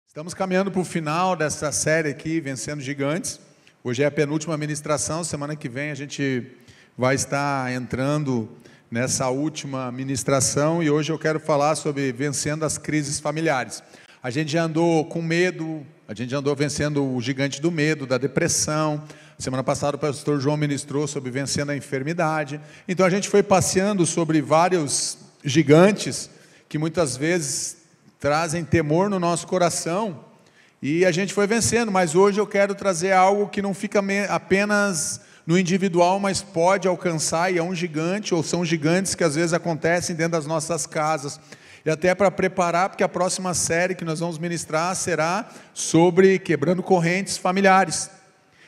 Estamos caminhando para o final dessa série aqui, Vencendo Gigantes. Hoje é a penúltima ministração, semana que vem a gente vai estar entrando nessa última ministração e hoje eu quero falar sobre vencendo as crises familiares. A gente já andou com medo, a gente já andou vencendo o gigante do medo, da depressão. Semana passada o pastor João ministrou sobre vencendo a enfermidade. Então a gente foi passeando sobre vários gigantes que muitas vezes trazem temor no nosso coração, e a gente foi vencendo, mas hoje eu quero trazer algo que não fica apenas no individual, mas pode alcançar, e é um gigante, ou são gigantes que às vezes acontecem dentro das nossas casas, e até para preparar, porque a próxima série que nós vamos ministrar será sobre quebrando correntes familiares,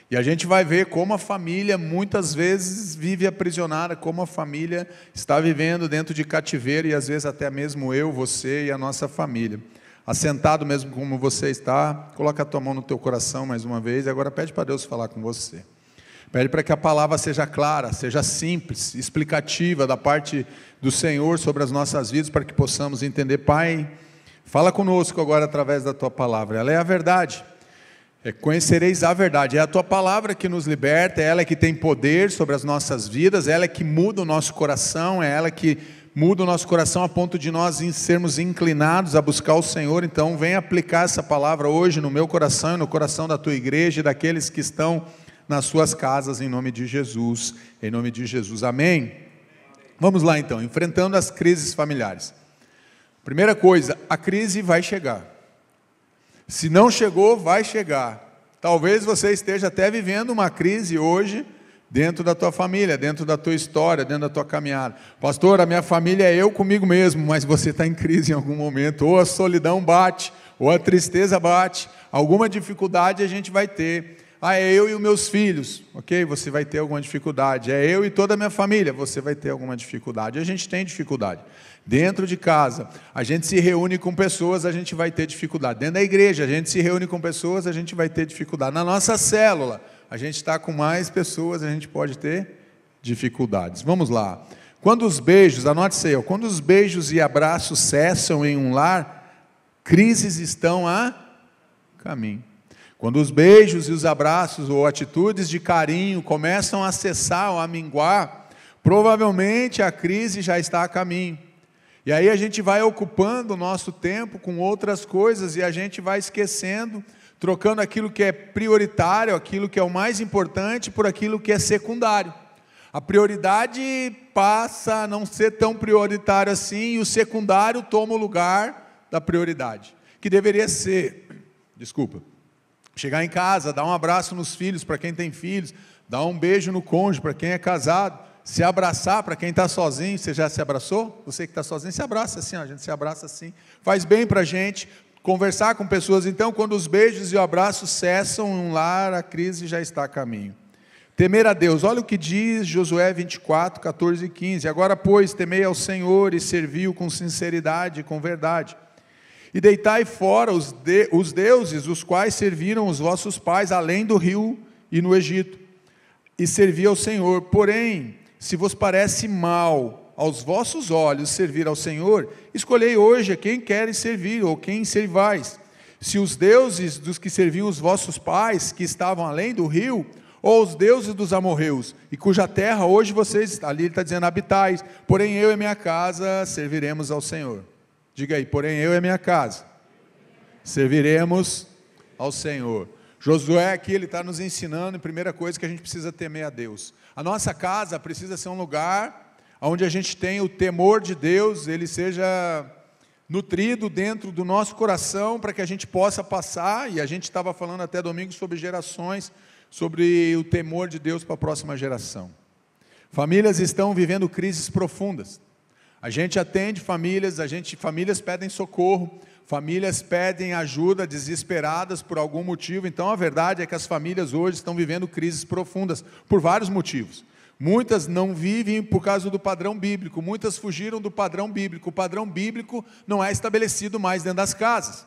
e a gente vai ver como a família muitas vezes vive aprisionada, como a família está vivendo dentro de cativeiro, e às vezes até mesmo eu, você e a nossa família. Assentado mesmo como você está, coloca a tua mão no teu coração mais uma vez, e agora pede para Deus falar com você. Pede para que a palavra seja clara, seja simples, explicativa da parte do Senhor sobre as nossas vidas, para que possamos entender. Pai, fala conosco agora através da tua palavra, ela é a verdade. Conhecereis a verdade, é a tua palavra que nos liberta, é ela que tem poder sobre as nossas vidas, é ela que muda o nosso coração, é ela que muda o nosso coração a ponto de nós sermos inclinados a buscar o Senhor. Então vem aplicar essa palavra hoje no meu coração e no coração da tua igreja e daqueles que estão nas suas casas, em nome de Jesus, amém? Vamos lá então, enfrentando as crises familiares. Primeira coisa, a crise vai chegar. Se não chegou, vai chegar. Talvez você esteja até vivendo uma crise hoje, dentro da tua família, dentro da tua história, dentro da tua caminhada. Pastor, a minha família é eu comigo mesmo, mas você está em crise em algum momento, ou a solidão bate, ou a tristeza bate, alguma dificuldade a gente vai ter. É eu e os meus filhos, ok? Você vai ter alguma dificuldade. É eu e toda a minha família, você vai ter alguma dificuldade. A gente tem dificuldade. Dentro de casa, a gente se reúne com pessoas, a gente vai ter dificuldade. Dentro da igreja, a gente se reúne com pessoas, a gente vai ter dificuldade. Na nossa célula, a gente está com mais pessoas, a gente pode ter dificuldades. Vamos lá. Quando os beijos, anote isso aí, quando os beijos e abraços cessam em um lar, crises estão a caminho. Quando os beijos e os abraços ou atitudes de carinho começam a cessar ou a minguar, provavelmente a crise já está a caminho. E aí a gente vai ocupando o nosso tempo com outras coisas e a gente vai esquecendo, trocando aquilo que é prioritário, aquilo que é o mais importante, por aquilo que é secundário. A prioridade passa a não ser tão prioritário assim, e o secundário toma o lugar da prioridade, que deveria ser, chegar em casa, dar um abraço nos filhos, para quem tem filhos, dar um beijo no cônjuge, para quem é casado, se abraçar, para quem está sozinho. Você já se abraçou? Você que está sozinho, se abraça assim, a gente se abraça assim, faz bem para a gente, conversar com pessoas. Então, quando os beijos e o abraço cessam em um lar, a crise já está a caminho. Temer a Deus, olha o que diz Josué 24, 14 e 15, agora pois, temei ao Senhor e servi-o com sinceridade e com verdade, e deitai fora os deuses, os quais serviram os vossos pais, além do rio e no Egito, e servi ao Senhor. Porém, se vos parece mal aos vossos olhos servir ao Senhor, escolhei hoje a quem queres servir, ou quem servais, se os deuses dos que serviam os vossos pais, que estavam além do rio, ou os deuses dos amorreus, e cuja terra hoje vocês, ali ele está dizendo, habitais, porém eu e minha casa serviremos ao Senhor. Diga aí, porém eu e minha casa serviremos ao Senhor. Josué aqui, ele está nos ensinando, primeira coisa, que a gente precisa temer a Deus. A nossa casa precisa ser um lugar onde a gente tenha o temor de Deus, ele seja nutrido dentro do nosso coração, para que a gente possa passar, e a gente estava falando até domingo sobre gerações, sobre o temor de Deus para a próxima geração. Famílias estão vivendo crises profundas. A gente atende famílias, famílias pedem socorro, famílias pedem ajuda desesperadas por algum motivo. Então a verdade é que as famílias hoje estão vivendo crises profundas, por vários motivos. Muitas não vivem por causa do padrão bíblico, muitas fugiram do padrão bíblico. O padrão bíblico não é estabelecido mais dentro das casas.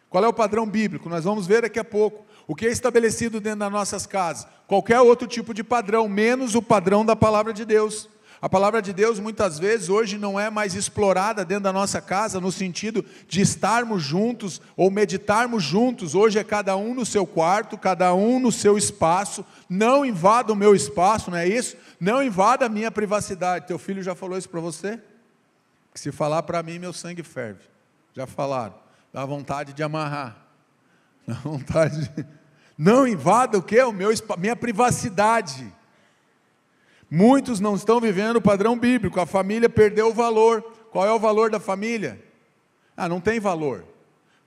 Qual é o padrão bíblico? Nós vamos ver daqui a pouco. O que é estabelecido dentro das nossas casas? Qualquer outro tipo de padrão, menos o padrão da palavra de Deus. A palavra de Deus muitas vezes hoje não é mais explorada dentro da nossa casa no sentido de estarmos juntos ou meditarmos juntos. Hoje é cada um no seu quarto, cada um no seu espaço. Não invada o meu espaço, não é isso? Não invada a minha privacidade. Teu filho já falou isso para você? Que se falar para mim, meu sangue ferve. Já falaram. Dá vontade de amarrar. Dá vontade de... Não invada o quê? Minha privacidade. Muitos não estão vivendo o padrão bíblico, a família perdeu o valor. Qual é o valor da família? Não tem valor.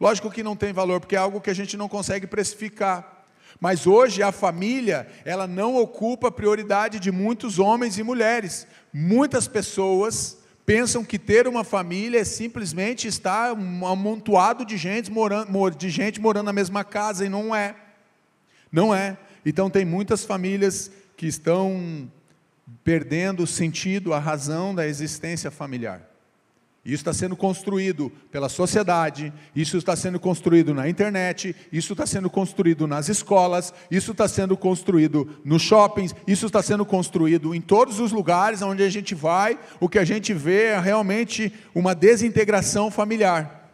Lógico que não tem valor, porque é algo que a gente não consegue precificar. Mas hoje a família, ela não ocupa a prioridade de muitos homens e mulheres. Muitas pessoas pensam que ter uma família é simplesmente estar um amontoado de gente morando na mesma casa, e não é. Não é. Então tem muitas famílias que estão perdendo o sentido, a razão da existência familiar. Isso está sendo construído pela sociedade, isso está sendo construído na internet, isso está sendo construído nas escolas, isso está sendo construído nos shoppings, isso está sendo construído em todos os lugares onde a gente vai. O que a gente vê é realmente uma desintegração familiar.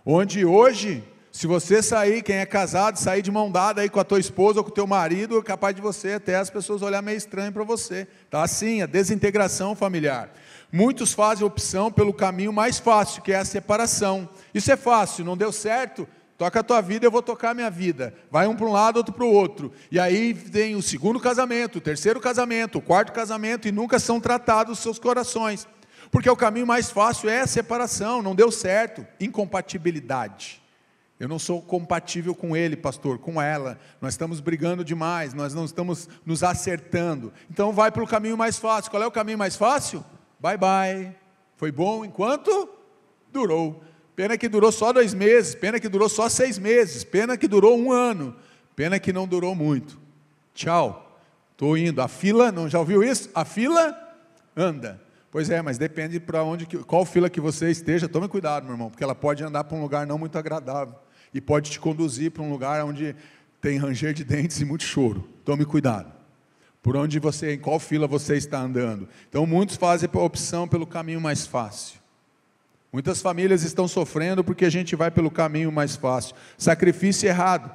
Onde hoje, se você sair, quem é casado, sair de mão dada aí com a tua esposa ou com o teu marido, é capaz de você até as pessoas olhar meio estranho para você. Está assim, a desintegração familiar. Muitos fazem opção pelo caminho mais fácil, que é a separação. Isso é fácil, não deu certo? Toca a tua vida, eu vou tocar a minha vida. Vai um para um lado, outro para o outro. E aí vem o segundo casamento, o terceiro casamento, o quarto casamento, e nunca são tratados os seus corações. Porque o caminho mais fácil é a separação, não deu certo. Incompatibilidade. Eu não sou compatível com ele, pastor, com ela. Nós estamos brigando demais, nós não estamos nos acertando. Então vai pelo caminho mais fácil. Qual é o caminho mais fácil? Bye bye. Foi bom enquanto durou. Pena que durou só 2 meses, pena que durou só 6 meses, pena que durou 1 ano, pena que não durou muito. Tchau, estou indo. A fila, não, já ouviu isso? A fila anda. Pois é, mas depende para qual fila que você esteja. Tome cuidado, meu irmão, porque ela pode andar para um lugar não muito agradável e pode te conduzir para um lugar onde tem ranger de dentes e muito choro. Tome cuidado. Em qual fila você está andando. Então muitos fazem a opção pelo caminho mais fácil. Muitas famílias estão sofrendo porque a gente vai pelo caminho mais fácil. Sacrifício errado.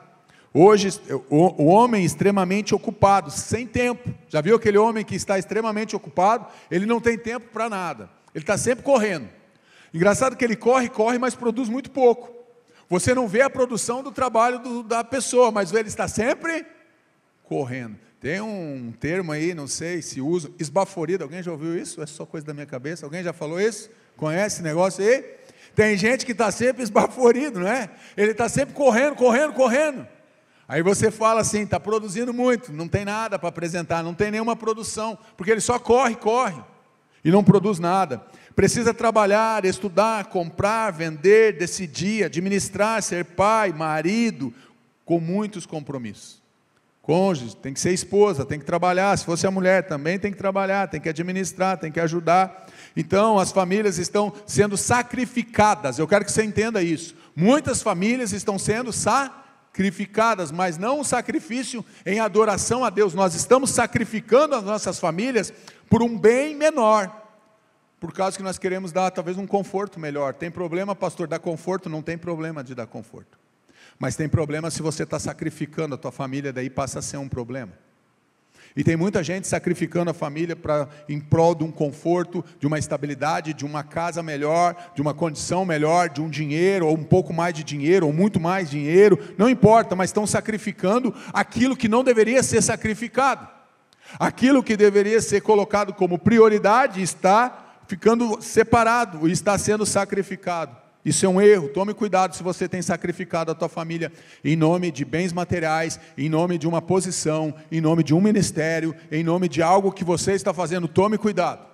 Hoje o homem extremamente ocupado, sem tempo. Já viu aquele homem que está extremamente ocupado? Ele não tem tempo para nada. Ele está sempre correndo. Engraçado que ele corre, mas produz muito pouco. Você não vê a produção do trabalho da pessoa, mas ele está sempre correndo. Tem um termo aí, não sei se usa, esbaforido. Alguém já ouviu isso? É só coisa da minha cabeça? Alguém já falou isso? Conhece esse negócio aí? Tem gente que está sempre esbaforido, não é? Ele está sempre correndo. Aí você fala assim, está produzindo muito, não tem nada para apresentar, não tem nenhuma produção, porque ele só corre e não produz nada. Precisa trabalhar, estudar, comprar, vender, decidir, administrar, ser pai, marido, com muitos compromissos. Cônjuge, tem que ser esposa, tem que trabalhar. Se fosse a mulher, também tem que trabalhar, tem que administrar, tem que ajudar. Então as famílias estão sendo sacrificadas. Eu quero que você entenda isso. Muitas famílias estão sendo sacrificadas, mas não um sacrifício em adoração a Deus. Nós estamos sacrificando as nossas famílias por um bem menor, por causa que nós queremos dar talvez um conforto melhor. Tem problema, pastor, dar conforto? Não tem problema de dar conforto. Mas tem problema se você está sacrificando a tua família, daí passa a ser um problema. E tem muita gente sacrificando a família em prol de um conforto, de uma estabilidade, de uma casa melhor, de uma condição melhor, de um dinheiro, ou um pouco mais de dinheiro, ou muito mais dinheiro, não importa, mas estão sacrificando aquilo que não deveria ser sacrificado. Aquilo que deveria ser colocado como prioridade está ficando separado, e está sendo sacrificado. Isso é um erro. Tome cuidado se você tem sacrificado a tua família em nome de bens materiais, em nome de uma posição, em nome de um ministério, em nome de algo que você está fazendo. Tome cuidado.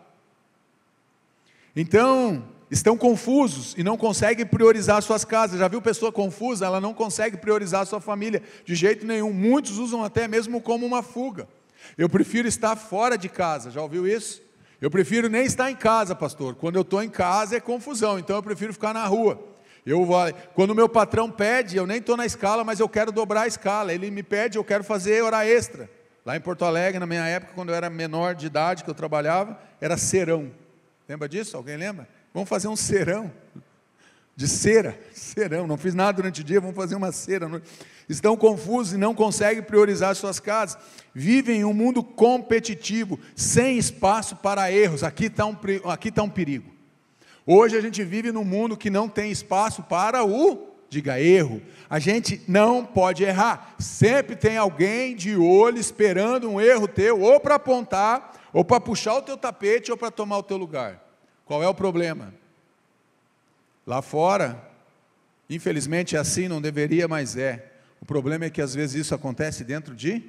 Então, estão confusos e não conseguem priorizar suas casas. Já viu pessoa confusa? Ela não consegue priorizar a sua família de jeito nenhum. Muitos usam até mesmo como uma fuga. Eu prefiro estar fora de casa. Já ouviu isso? Eu prefiro nem estar em casa, pastor. Quando eu estou em casa é confusão, então eu prefiro ficar na rua. Quando o meu patrão pede, eu nem estou na escala, mas eu quero dobrar a escala. Ele me pede, eu quero fazer hora extra. Lá em Porto Alegre, na minha época, quando eu era menor de idade, que eu trabalhava, era cerão. Lembra disso? Alguém lembra? Vamos fazer um cerão. De cera, cerão, não fiz nada durante o dia, vamos fazer uma cera. Estão confusos e não conseguem priorizar suas casas. Vivem em um mundo competitivo, sem espaço para erros. Aqui está um perigo. Hoje a gente vive num mundo que não tem espaço para diga erro. A gente não pode errar. Sempre tem alguém de olho esperando um erro teu, ou para apontar, ou para puxar o teu tapete, ou para tomar o teu lugar. Qual é o problema? Lá fora, infelizmente é assim, não deveria, mas é. O problema é que às vezes isso acontece dentro de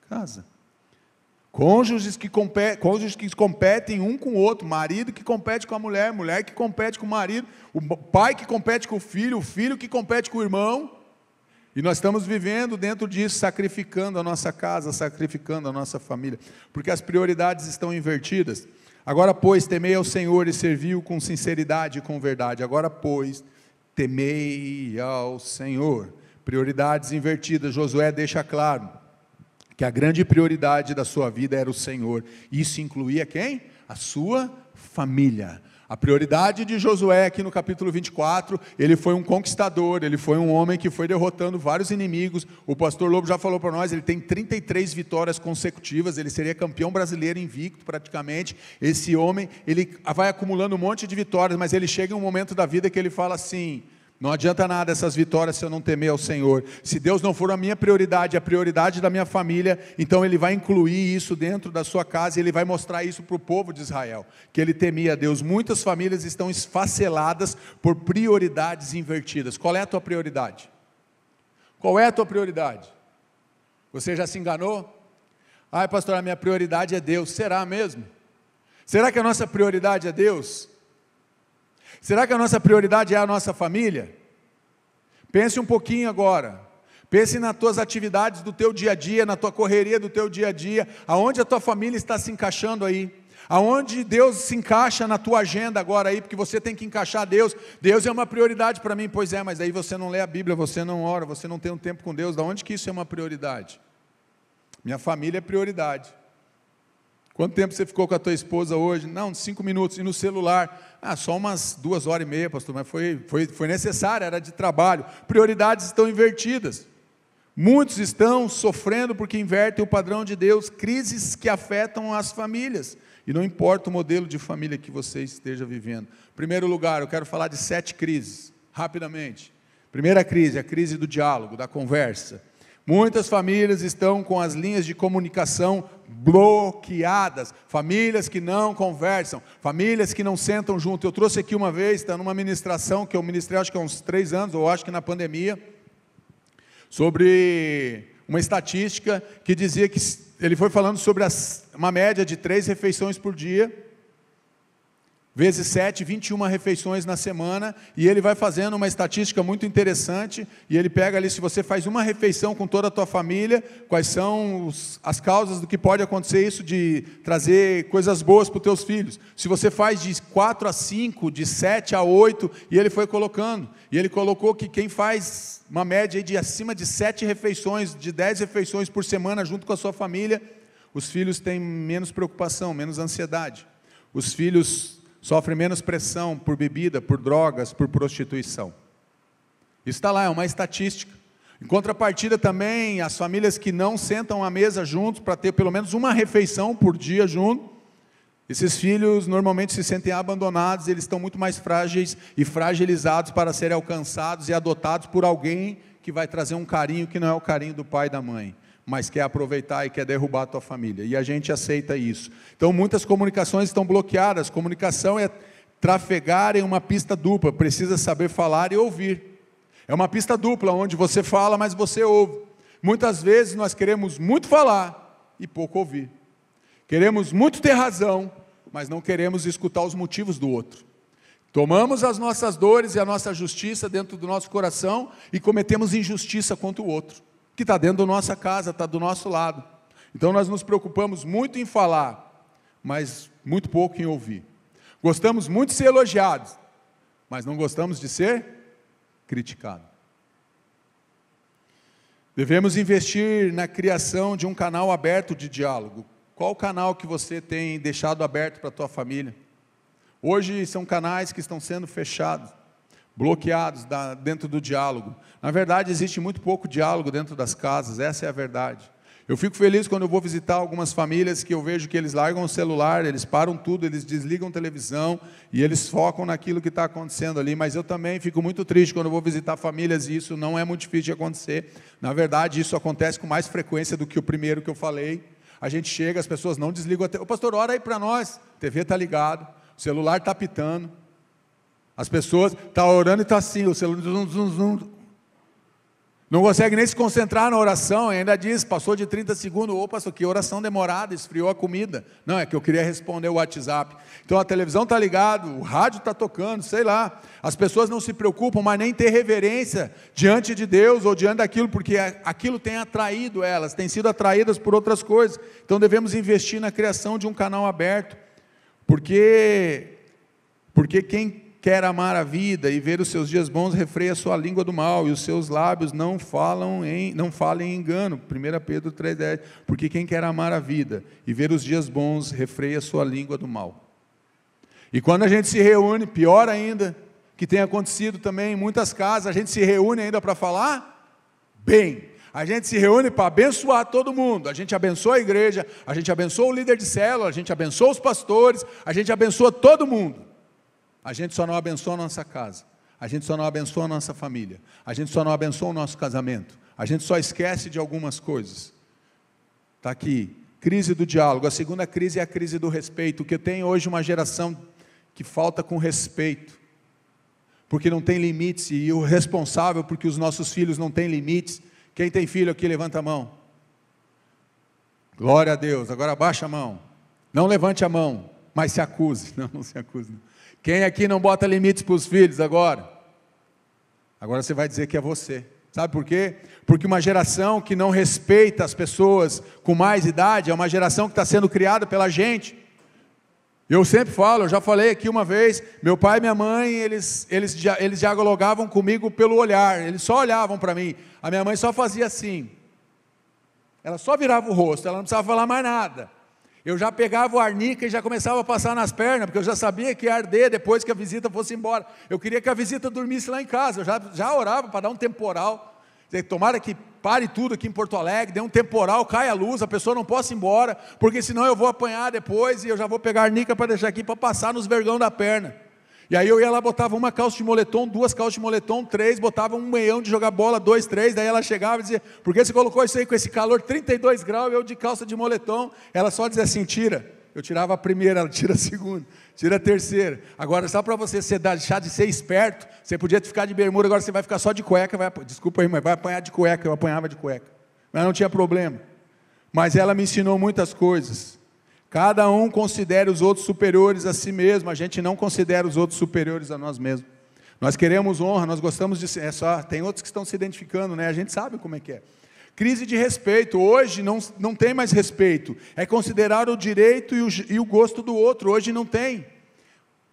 casa. Cônjuges que competem um com o outro, marido que compete com a mulher, mulher que compete com o marido, o pai que compete com o filho que compete com o irmão. E nós estamos vivendo dentro disso, sacrificando a nossa casa, sacrificando a nossa família, porque as prioridades estão invertidas. Agora, pois, temei ao Senhor e servi-o com sinceridade e com verdade. Agora, pois, temei ao Senhor. Prioridades invertidas. Josué deixa claro que a grande prioridade da sua vida era o Senhor. Isso incluía quem? A sua família. A prioridade de Josué aqui no capítulo 24, ele foi um conquistador, ele foi um homem que foi derrotando vários inimigos. O pastor Lobo já falou para nós, ele tem 33 vitórias consecutivas, ele seria campeão brasileiro invicto praticamente. Esse homem, ele vai acumulando um monte de vitórias, mas ele chega em um momento da vida que ele fala assim: não adianta nada essas vitórias se eu não temer ao Senhor. Se Deus não for a minha prioridade, a prioridade da minha família, então Ele vai incluir isso dentro da sua casa, e Ele vai mostrar isso para o povo de Israel, que ele temia a Deus. Muitas famílias estão esfaceladas por prioridades invertidas. Qual é a tua prioridade? Qual é a tua prioridade? Você já se enganou? Ai, pastor, a minha prioridade é Deus. Será mesmo? Será que a nossa prioridade é Deus? Será que a nossa prioridade é a nossa família? Pense um pouquinho agora. Pense nas tuas atividades do teu dia a dia, na tua correria do teu dia a dia, aonde a tua família está se encaixando aí, aonde Deus se encaixa na tua agenda agora aí, porque você tem que encaixar Deus. Deus é uma prioridade para mim. Pois é, mas aí você não lê a Bíblia, você não ora, você não tem um tempo com Deus. Da onde que isso é uma prioridade? Minha família é prioridade. Quanto tempo você ficou com a tua esposa hoje? Não, 5 minutos. E no celular? Só umas 2h30, pastor, mas foi necessário, era de trabalho. Prioridades estão invertidas. Muitos estão sofrendo porque invertem o padrão de Deus, crises que afetam as famílias. E não importa o modelo de família que você esteja vivendo. Em primeiro lugar, eu quero falar de 7 crises, rapidamente. Primeira crise, a crise do diálogo, da conversa. Muitas famílias estão com as linhas de comunicação bloqueadas, famílias que não conversam, famílias que não sentam junto. Eu trouxe aqui uma vez, está numa ministração que eu ministrei, acho que há uns 3 anos, ou acho que na pandemia, sobre uma estatística que dizia que ele foi falando sobre uma média de 3 refeições por dia, vezes 7, 21 refeições na semana, e ele vai fazendo uma estatística muito interessante, e ele pega ali, se você faz uma refeição com toda a tua família, quais são as causas do que pode acontecer isso, de trazer coisas boas para os teus filhos. Se você faz de 4 a 5, de 7 a 8, e ele foi colocando, e ele colocou que quem faz uma média de acima de 7 refeições, de 10 refeições por semana, junto com a sua família, os filhos têm menos preocupação, menos ansiedade, os filhos sofrem menos pressão por bebida, por drogas, por prostituição. Isso está lá, é uma estatística. Em contrapartida também, as famílias que não sentam à mesa juntos, para ter pelo menos uma refeição por dia junto, esses filhos normalmente se sentem abandonados, eles estão muito mais frágeis e fragilizados para serem alcançados e adotados por alguém que vai trazer um carinho que não é o carinho do pai e da mãe, mas quer aproveitar e quer derrubar a tua família, e a gente aceita isso. Então muitas comunicações estão bloqueadas. Comunicação é trafegar em uma pista dupla, precisa saber falar e ouvir. É uma pista dupla, onde você fala, mas você ouve. Muitas vezes nós queremos muito falar e pouco ouvir. Queremos muito ter razão, mas não queremos escutar os motivos do outro. Tomamos as nossas dores e a nossa justiça dentro do nosso coração e cometemos injustiça contra o outro, que está dentro da nossa casa, está do nosso lado. Então nós nos preocupamos muito em falar, mas muito pouco em ouvir. Gostamos muito de ser elogiados, mas não gostamos de ser criticados. Devemos investir na criação de um canal aberto de diálogo. Qual o canal que você tem deixado aberto para a tua família? Hoje são canais que estão sendo fechados, bloqueados dentro do diálogo. Na verdade, existe muito pouco diálogo dentro das casas, essa é a verdade. Eu fico feliz quando eu vou visitar algumas famílias que eu vejo que eles largam o celular, eles param tudo, eles desligam a televisão e eles focam naquilo que está acontecendo ali. Mas eu também fico muito triste quando eu vou visitar famílias e isso não é muito difícil de acontecer. Na verdade, isso acontece com mais frequência do que o primeiro que eu falei. A gente chega, as pessoas não desligam a TV. Ô pastor, ora aí para nós. A TV está ligada, o celular está apitando. As pessoas estão orando e está assim, o celular... Não consegue nem se concentrar na oração, ainda diz, passou de 30 segundos, ô pastor, que oração demorada, esfriou a comida. Não, é que eu queria responder o WhatsApp. Então a televisão está ligada, o rádio está tocando, sei lá. As pessoas não se preocupam, mas nem ter reverência diante de Deus ou diante daquilo, porque aquilo tem atraído elas, têm sido atraídas por outras coisas. Então devemos investir na criação de um canal aberto, porque quem quer amar a vida e ver os seus dias bons, refreia a sua língua do mal, e os seus lábios não falem em engano. 1 Pedro 3,10. Porque quem quer amar a vida e ver os dias bons, refreia a sua língua do mal. E quando a gente se reúne, pior ainda, que tem acontecido também em muitas casas, a gente se reúne ainda para falar bem. A gente se reúne para abençoar todo mundo. A gente abençoa a igreja, a gente abençoa o líder de célula, a gente abençoa os pastores, a gente abençoa todo mundo. A gente só não abençoa a nossa casa, a gente só não abençoa a nossa família, a gente só não abençoa o nosso casamento, a gente só esquece de algumas coisas. Está aqui, crise do diálogo. A segunda crise é a crise do respeito, que tem hoje uma geração que falta com respeito, porque não tem limites, e o responsável porque os nossos filhos não têm limites. Quem tem filho aqui, levanta a mão. Glória a Deus. Agora abaixa a mão, não levante a mão, mas se acuse. Não se acuse não. Quem aqui não bota limites para os filhos agora? Agora você vai dizer que é você. Sabe por quê? Porque uma geração que não respeita as pessoas com mais idade, é uma geração que está sendo criada pela gente. Eu sempre falo, eu já falei aqui uma vez, meu pai e minha mãe, eles dialogavam comigo pelo olhar, eles só olhavam para mim. A minha mãe só fazia assim. Ela só virava o rosto, ela não precisava falar mais nada. Eu já pegava o arnica e já começava a passar nas pernas, porque eu já sabia que ia arder depois que a visita fosse embora. Eu queria que a visita dormisse lá em casa, eu já orava para dar um temporal. Tomara que pare tudo aqui em Porto Alegre, dê um temporal, caia a luz, a pessoa não possa ir embora, porque senão eu vou apanhar depois e eu já vou pegar a arnica para deixar aqui, para passar nos vergão da perna. E aí eu ia lá, botava uma calça de moletom, 2 calças de moletom, 3, botava um meião de jogar bola, 2, 3, daí ela chegava e dizia, por que você colocou isso aí com esse calor, 32 graus, eu de calça de moletom? Ela só dizia assim, tira. Eu tirava a primeira, ela tira a segunda, tira a terceira. Agora, só para você deixar de ser esperto, você podia ficar de bermuda, agora você vai ficar só de cueca, desculpa aí, mas vai apanhar de cueca. Eu apanhava de cueca, mas não tinha problema. Mas ela me ensinou muitas coisas. Cada um considera os outros superiores a si mesmo, a gente não considera os outros superiores a nós mesmos. Nós queremos honra, nós gostamos de ser, tem outros que estão se identificando, né? A gente sabe como é que é. Crise de respeito, hoje não tem mais respeito, é considerar o direito e o gosto do outro, hoje não tem.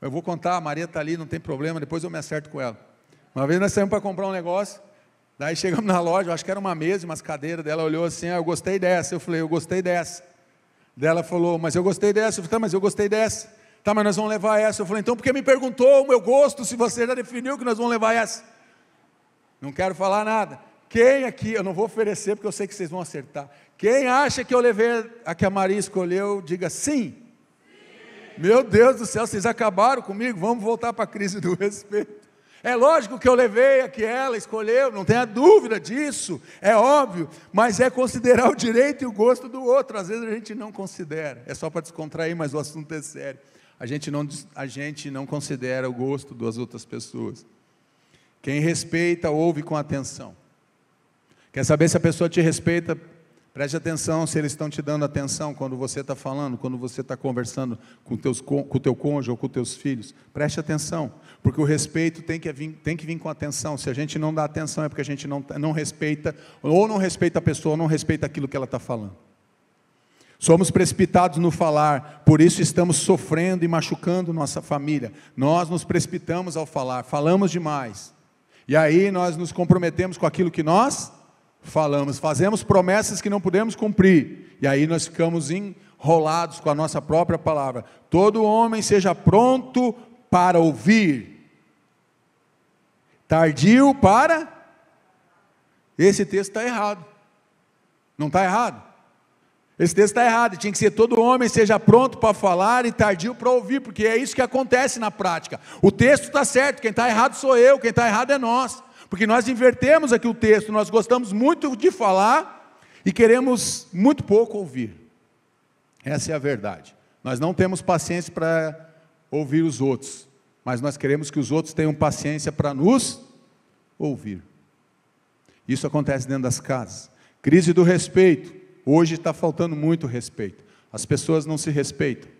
Eu vou contar, a Maria está ali, não tem problema, depois eu me acerto com ela. Uma vez nós saímos para comprar um negócio, daí chegamos na loja, eu acho que era uma mesa, umas cadeiras, dela olhou assim, eu gostei dessa, eu falei, eu gostei dessa. Daí ela falou, mas eu gostei dessa. Eu falei, tá, mas eu gostei dessa. Tá, mas nós vamos levar essa. Eu falei, então por que me perguntou o meu gosto, se você já definiu que nós vamos levar essa? Não quero falar nada. Quem aqui, eu não vou oferecer porque eu sei que vocês vão acertar. Quem acha que eu levei a que a Maria escolheu, diga sim. Sim. Meu Deus do céu, vocês acabaram comigo, vamos voltar para a crise do respeito. É lógico que eu levei a que ela escolheu, não tenha dúvida disso, é óbvio, mas é considerar o direito e o gosto do outro. Às vezes a gente não considera, é só para descontrair, mas o assunto é sério. A gente não considera o gosto das outras pessoas. Quem respeita, ouve com atenção. Quer saber se a pessoa te respeita? Preste atenção se eles estão te dando atenção quando você está falando, quando você está conversando com o teu cônjuge ou com os teus filhos. Preste atenção, porque o respeito tem que vir com atenção. Se a gente não dá atenção é porque a gente não respeita, ou não respeita a pessoa, ou não respeita aquilo que ela está falando. Somos precipitados no falar, por isso estamos sofrendo e machucando nossa família. Nós nos precipitamos ao falar, falamos demais. E aí nós nos comprometemos com aquilo que nós falamos, fazemos promessas que não podemos cumprir, e aí nós ficamos enrolados com a nossa própria palavra. Todo homem seja pronto para ouvir, tardio para... Esse texto está errado, não está errado? Esse texto está errado, tinha que ser todo homem seja pronto para falar e tardio para ouvir, porque é isso que acontece na prática. O texto está certo, quem está errado sou eu, quem está errado é nós, porque nós invertemos aqui o texto, nós gostamos muito de falar e queremos muito pouco ouvir. Essa é a verdade. Nós não temos paciência para ouvir os outros, mas nós queremos que os outros tenham paciência para nos ouvir. Isso acontece dentro das casas. Crise do respeito. Hoje está faltando muito respeito. As pessoas não se respeitam.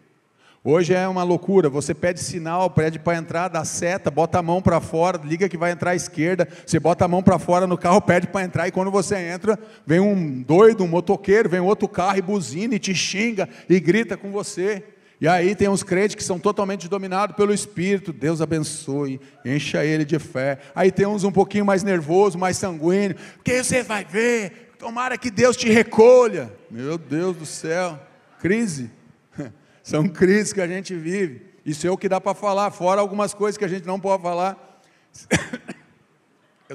Hoje é uma loucura. Você pede sinal, pede para entrar, dá seta, bota a mão para fora, liga que vai entrar à esquerda. Você bota a mão para fora no carro, pede para entrar. E quando você entra, vem um doido, um motoqueiro, vem outro carro e buzina e te xinga e grita com você. E aí tem uns crentes que são totalmente dominados pelo Espírito. Deus abençoe, encha ele de fé. Aí tem uns um pouquinho mais nervoso, mais sanguíneo. Porque você vai ver... Tomara que Deus te recolha. Meu Deus do céu, crise. São crises que a gente vive. Isso é o que dá para falar, fora algumas coisas que a gente não pode falar.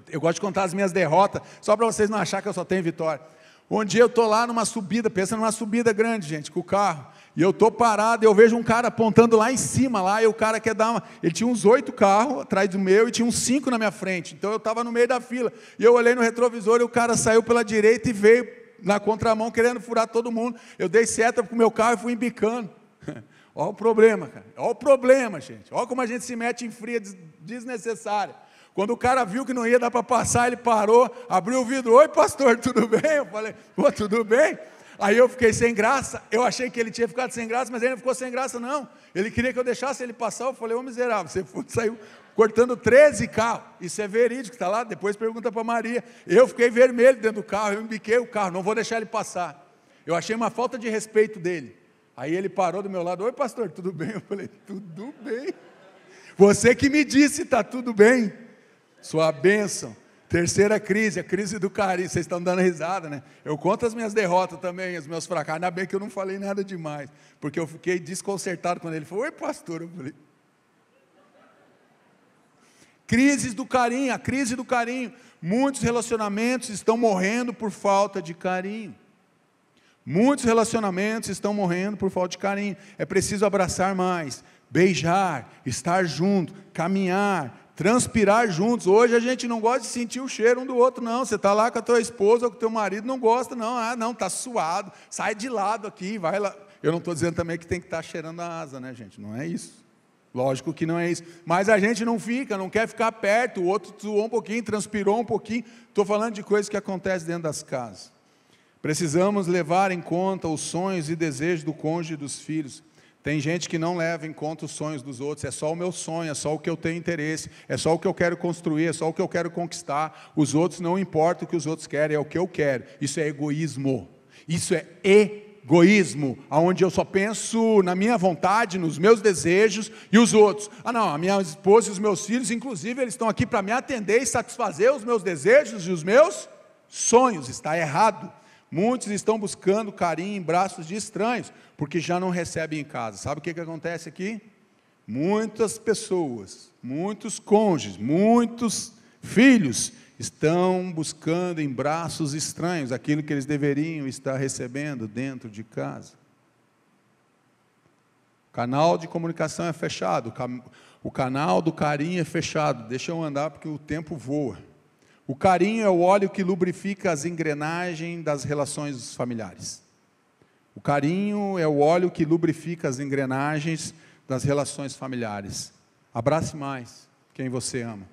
Eu gosto de contar as minhas derrotas, só para vocês não acharem que eu só tenho vitória. Um dia eu estou lá numa subida, pensa numa subida grande, gente, com o carro, e eu estou parado, e eu vejo um cara apontando lá em cima, lá, e o cara quer dar uma... Ele tinha uns 8 carros atrás do meu, e tinha uns 5 na minha frente, então eu estava no meio da fila, e eu olhei no retrovisor, e o cara saiu pela direita e veio na contramão, querendo furar todo mundo. Eu dei seta para o meu carro e fui embicando. Olha o problema, cara, olha o problema, gente, olha como a gente se mete em fria desnecessária. Quando o cara viu que não ia dar para passar, ele parou, abriu o vidro, oi pastor, tudo bem? Eu falei, pô, tudo bem? Aí eu fiquei sem graça, eu achei que ele tinha ficado sem graça, mas ele não ficou sem graça não, ele queria que eu deixasse ele passar. Eu falei, ô miserável, você saiu cortando 13 carros, isso é verídico, está lá, depois pergunta para Maria. Eu fiquei vermelho dentro do carro, eu embiquei o carro, não vou deixar ele passar. Eu achei uma falta de respeito dele. Aí ele parou do meu lado, oi pastor, tudo bem? Eu falei, tudo bem, você que me disse, está tudo bem. Sua bênção. Terceira crise, a crise do carinho. Vocês estão dando risada, né? Eu conto as minhas derrotas também, os meus fracassos. Ainda bem que eu não falei nada demais, porque eu fiquei desconcertado quando ele falou, oi pastor. Eu falei, crises do carinho, a crise do carinho. Muitos relacionamentos estão morrendo por falta de carinho. Muitos relacionamentos estão morrendo por falta de carinho. É preciso abraçar mais, beijar, estar junto, caminhar, transpirar juntos. Hoje a gente não gosta de sentir o cheiro um do outro, não. Você está lá com a tua esposa ou com o teu marido, não gosta, não. Ah, não, está suado, sai de lado aqui, vai lá. Eu não estou dizendo também que tem que estar cheirando a asa, né, gente? Não é isso. Lógico que não é isso. Mas a gente não fica, não quer ficar perto. O outro suou um pouquinho, transpirou um pouquinho. Estou falando de coisas que acontecem dentro das casas. Precisamos levar em conta os sonhos e desejos do cônjuge e dos filhos. Tem gente que não leva em conta os sonhos dos outros, é só o meu sonho, é só o que eu tenho interesse, é só o que eu quero construir, é só o que eu quero conquistar. Os outros não importa o que os outros querem, é o que eu quero. Isso é egoísmo. Isso é egoísmo, onde eu só penso na minha vontade, nos meus desejos e os outros. Ah não, a minha esposa e os meus filhos, inclusive, eles estão aqui para me atender e satisfazer os meus desejos e os meus sonhos. Está errado. Muitos estão buscando carinho em braços de estranhos, porque já não recebem em casa. Sabe o que acontece aqui? Muitas pessoas, muitos cônjuges, muitos filhos estão buscando em braços estranhos aquilo que eles deveriam estar recebendo dentro de casa. O canal de comunicação é fechado, o canal do carinho é fechado. Deixa eu andar porque o tempo voa. O carinho é o óleo que lubrifica as engrenagens das relações familiares. O carinho é o óleo que lubrifica as engrenagens das relações familiares. Abrace mais quem você ama.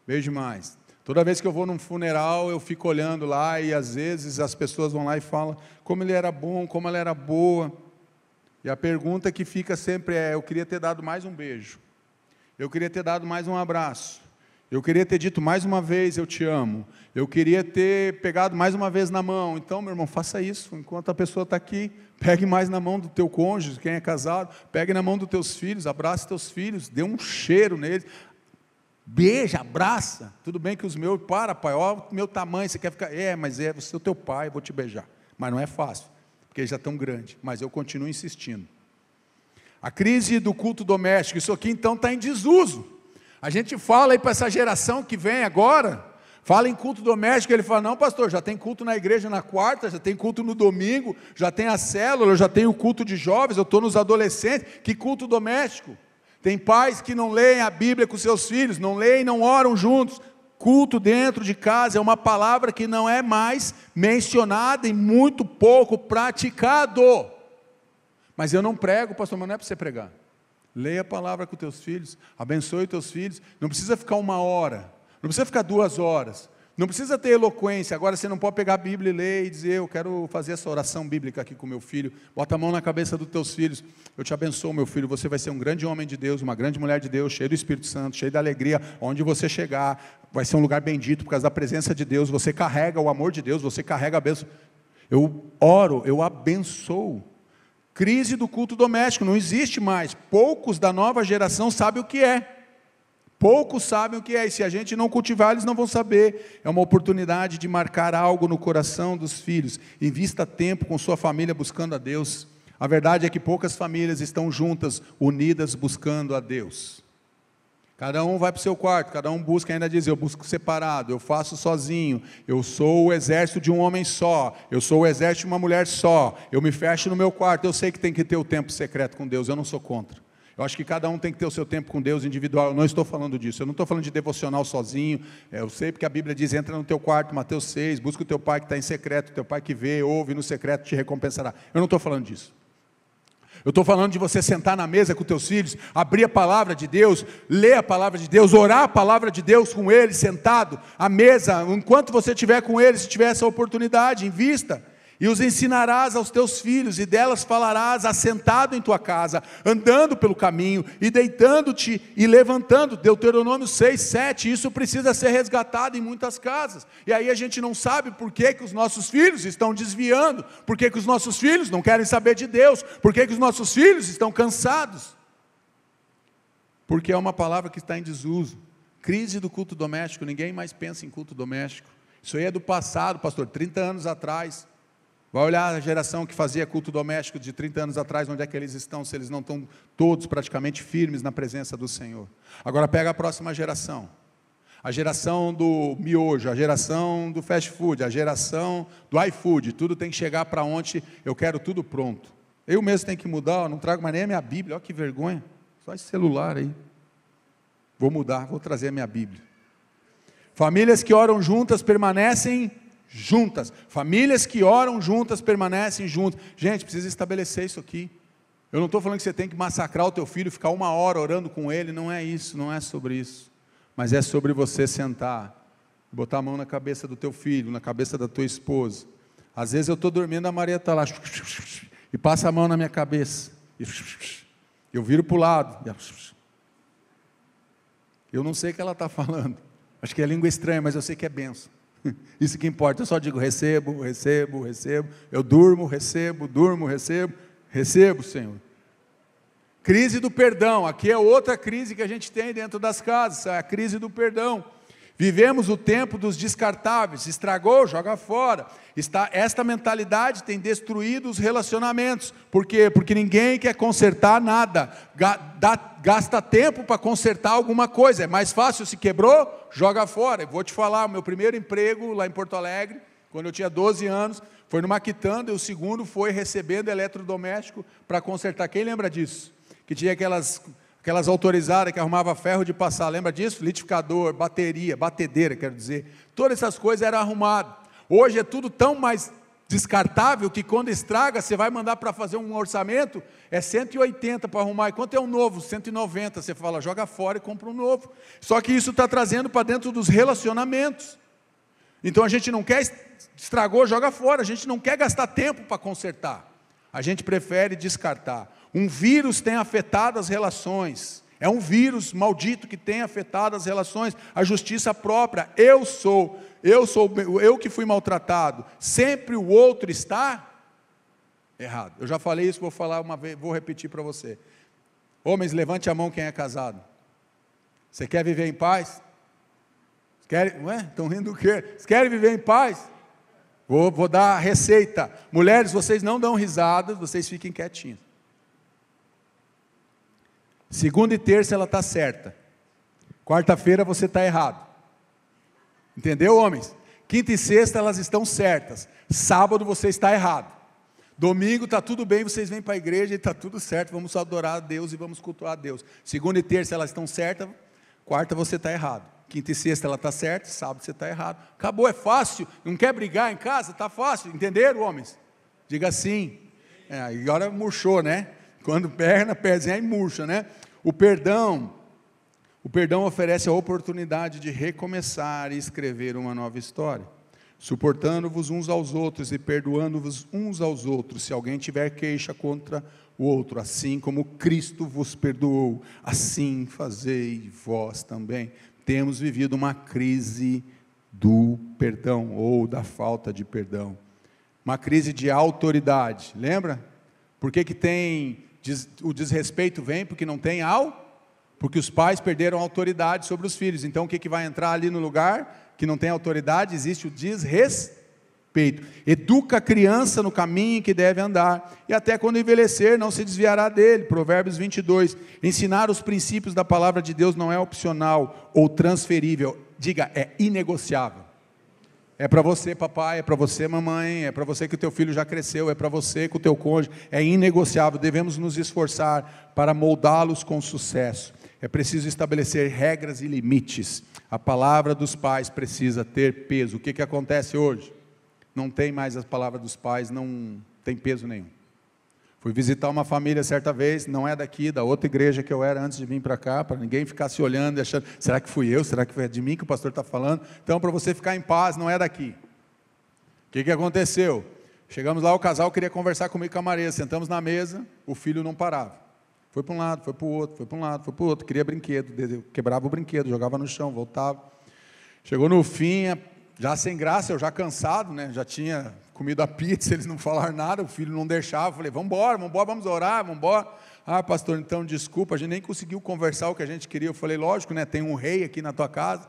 Beije mais. Toda vez que eu vou num funeral, eu fico olhando lá e às vezes as pessoas vão lá e falam como ele era bom, como ela era boa. E a pergunta que fica sempre é, eu queria ter dado mais um beijo. Eu queria ter dado mais um abraço. Eu queria ter dito mais uma vez, eu te amo. Eu queria ter pegado mais uma vez na mão. Então, meu irmão, faça isso. Enquanto a pessoa está aqui, pegue mais na mão do teu cônjuge, quem é casado. Pegue na mão dos teus filhos, abrace teus filhos, dê um cheiro neles. beija, abraça. Tudo bem que os meus, pai, ó o meu tamanho, você quer ficar, mas você é o teu pai, eu vou te beijar. Mas não é fácil, porque eles já estão grandes, mas eu continuo insistindo. A crise do culto doméstico, isso aqui então está em desuso. A gente fala aí para essa geração que vem agora, fala em culto doméstico, ele fala, não pastor, já tem culto na igreja na quarta, já tem culto no domingo, já tem a célula, já tem o culto de jovens, eu estou nos adolescentes, que culto doméstico? Tem pais que não leem a Bíblia com seus filhos, não leem, não oram juntos. Culto dentro de casa é uma palavra que não é mais mencionada e muito pouco praticado. Mas eu não prego, pastor, mas não é para você pregar. Leia a palavra com teus filhos, abençoe teus filhos, não precisa ficar 1 hora, não precisa ficar 2 horas, não precisa ter eloquência. Agora você não pode pegar a Bíblia e ler e dizer, eu quero fazer essa oração bíblica aqui com meu filho. Bota a mão na cabeça dos teus filhos, eu te abençoo meu filho, você vai ser um grande homem de Deus, uma grande mulher de Deus, cheio do Espírito Santo, cheio da alegria, onde você chegar, vai ser um lugar bendito, por causa da presença de Deus, você carrega o amor de Deus, você carrega a bênção. Eu oro, eu abençoo. Crise do culto doméstico, não existe mais. Poucos da nova geração sabem o que é. Poucos sabem o que é, e se a gente não cultivar, eles não vão saber. É uma oportunidade de marcar algo no coração dos filhos. Invista tempo com sua família buscando a Deus. A verdade é que poucas famílias estão juntas, unidas, buscando a Deus. Cada um vai para o seu quarto, cada um busca, ainda diz, eu busco separado, eu faço sozinho, eu sou o exército de um homem só, eu sou o exército de uma mulher só, eu me fecho no meu quarto. Eu sei que tem que ter o tempo secreto com Deus, eu não sou contra. Eu acho que cada um tem que ter o seu tempo com Deus individual, eu não estou falando disso, eu não estou falando de devocional sozinho, eu sei porque a Bíblia diz, entra no teu quarto, Mateus 6, busca o teu pai que está em secreto, o teu pai que vê, ouve no secreto, te recompensará. Eu não estou falando disso. Eu estou falando de você sentar na mesa com teus filhos, abrir a palavra de Deus, ler a palavra de Deus, orar a palavra de Deus com eles, sentado à mesa, enquanto você estiver com eles, se tiver essa oportunidade, invista. E os ensinarás aos teus filhos, e delas falarás assentado em tua casa, andando pelo caminho, e deitando-te e levantando. Deuteronômio 6, 7, isso precisa ser resgatado em muitas casas. E aí a gente não sabe por que os nossos filhos estão desviando, por que os nossos filhos não querem saber de Deus, por que os nossos filhos estão cansados. Porque é uma palavra que está em desuso. Crise do culto doméstico, ninguém mais pensa em culto doméstico. Isso aí é do passado, pastor, 30 anos atrás. Vai olhar a geração que fazia culto doméstico de 30 anos atrás, onde é que eles estão, se eles não estão todos praticamente firmes na presença do Senhor. Agora pega a próxima geração, a geração do miojo, a geração do fast food, a geração do iFood, tudo tem que chegar para onde eu quero tudo pronto. Eu mesmo tenho que mudar, não trago mais nem a minha Bíblia, olha que vergonha, só esse celular aí. Vou mudar, vou trazer a minha Bíblia. Famílias que oram juntas permanecem juntas. Famílias que oram juntas permanecem juntas. Gente, precisa estabelecer isso aqui. Eu não estou falando que você tem que massacrar o teu filho, ficar 1 hora orando com ele, não é isso, não é sobre isso. Mas é sobre você sentar, botar a mão na cabeça do teu filho, na cabeça da tua esposa. Às vezes eu estou dormindo, a Maria está lá, e passa a mão na minha cabeça, e eu viro para o lado, eu não sei o que ela está falando, acho que é língua estranha, mas eu sei que é bênção. Isso que importa, eu só digo recebo, recebo, recebo, eu durmo, recebo, recebo, Senhor. Crise do perdão, aqui é outra crise que a gente tem dentro das casas, é a crise do perdão. Vivemos o tempo dos descartáveis, estragou, joga fora. Esta mentalidade tem destruído os relacionamentos. Por quê? Porque ninguém quer consertar nada, gasta tempo para consertar alguma coisa. É mais fácil, se quebrou, joga fora. Eu vou te falar, o meu primeiro emprego lá em Porto Alegre, quando eu tinha 12 anos, foi numa quitanda, e o segundo foi recebendo eletrodoméstico para consertar. Quem lembra disso? Que tinha aquelas autorizadas que arrumava ferro de passar, lembra disso? Litificador, bateria, batedeira, quero dizer. Todas essas coisas eram arrumadas. Hoje é tudo tão mais descartável que quando estraga, você vai mandar para fazer um orçamento, é 180 para arrumar. E quanto é um novo? 190. Você fala, joga fora e compra um novo. Só que isso está trazendo para dentro dos relacionamentos. Então a gente não quer, estragou, joga fora. A gente não quer gastar tempo para consertar. A gente prefere descartar. Um vírus tem afetado as relações. É um vírus maldito que tem afetado as relações. A justiça própria. Eu que fui maltratado. Sempre o outro está errado. Eu já falei isso, vou falar uma vez, vou repetir para você. Homens, levante a mão quem é casado. Você quer viver em paz? Querem, não é? Estão rindo do quê? Vocês querem viver em paz? Vou dar a receita. Mulheres, vocês não dão risadas, vocês fiquem quietinhas. Segunda e terça ela está certa. Quarta-feira você está errado. Entendeu, homens? Quinta e sexta elas estão certas. Sábado você está errado. Domingo está tudo bem, vocês vêm para a igreja e está tudo certo. Vamos adorar a Deus e vamos cultuar a Deus. Segunda e terça elas estão certas. Quarta você está errado. Quinta e sexta ela está certa. Sábado você está errado. Acabou, é fácil. Não quer brigar em casa? Está fácil. Entenderam, homens? Diga sim. Agora murchou, né? Quando pezinha aí murcha, né? O perdão oferece a oportunidade de recomeçar e escrever uma nova história, suportando-vos uns aos outros e perdoando-vos uns aos outros, se alguém tiver queixa contra o outro, assim como Cristo vos perdoou, assim fazei vós também. Temos vivido uma crise do perdão, ou da falta de perdão, uma crise de autoridade, lembra? Por que tem, o desrespeito vem? Porque não tem porque os pais perderam a autoridade sobre os filhos. Então o que vai entrar ali no lugar que não tem autoridade? Existe o desrespeito. Educa a criança no caminho em que deve andar, e até quando envelhecer não se desviará dele. Provérbios 22. Ensinar os princípios da palavra de Deus não é opcional ou transferível. Diga, é inegociável. É para você, papai, é para você, mamãe, é para você que o teu filho já cresceu, é para você com o teu cônjuge, é inegociável. Devemos nos esforçar para moldá-los com sucesso. É preciso estabelecer regras e limites. A palavra dos pais precisa ter peso. O que acontece hoje? Não tem mais a palavra dos pais, não tem peso nenhum. Fui visitar uma família certa vez, não é daqui, da outra igreja que eu era antes de vir para cá, para ninguém ficar se olhando e achando, será que fui eu? Será que foi de mim que o pastor está falando? Então, para você ficar em paz, não é daqui. O que aconteceu? Chegamos lá, o casal queria conversar comigo com a Maria, sentamos na mesa, o filho não parava. Foi para um lado, foi para o outro, foi para um lado, foi para o outro, queria brinquedo, quebrava o brinquedo, jogava no chão, voltava. Chegou no fim, já sem graça, eu já cansado, né? Já tinha comido a pizza, eles não falaram nada, o filho não deixava, eu falei, vamos embora, vamos orar, vamos embora. Ah, pastor, então desculpa, a gente nem conseguiu conversar o que a gente queria. Eu falei, lógico, né? Tem um rei aqui na tua casa,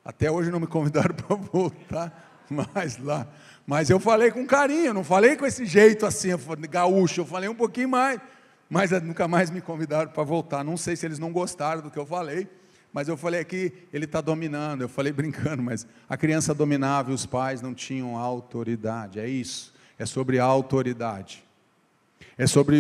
até hoje não me convidaram para voltar mais lá, mas eu falei com carinho, não falei com esse jeito assim, gaúcho, eu falei um pouquinho mais, mas nunca mais me convidaram para voltar. Não sei se eles não gostaram do que eu falei, mas eu falei aqui, ele está dominando. Eu falei brincando, mas a criança dominava e os pais não tinham autoridade. É isso, é sobre a autoridade, é sobre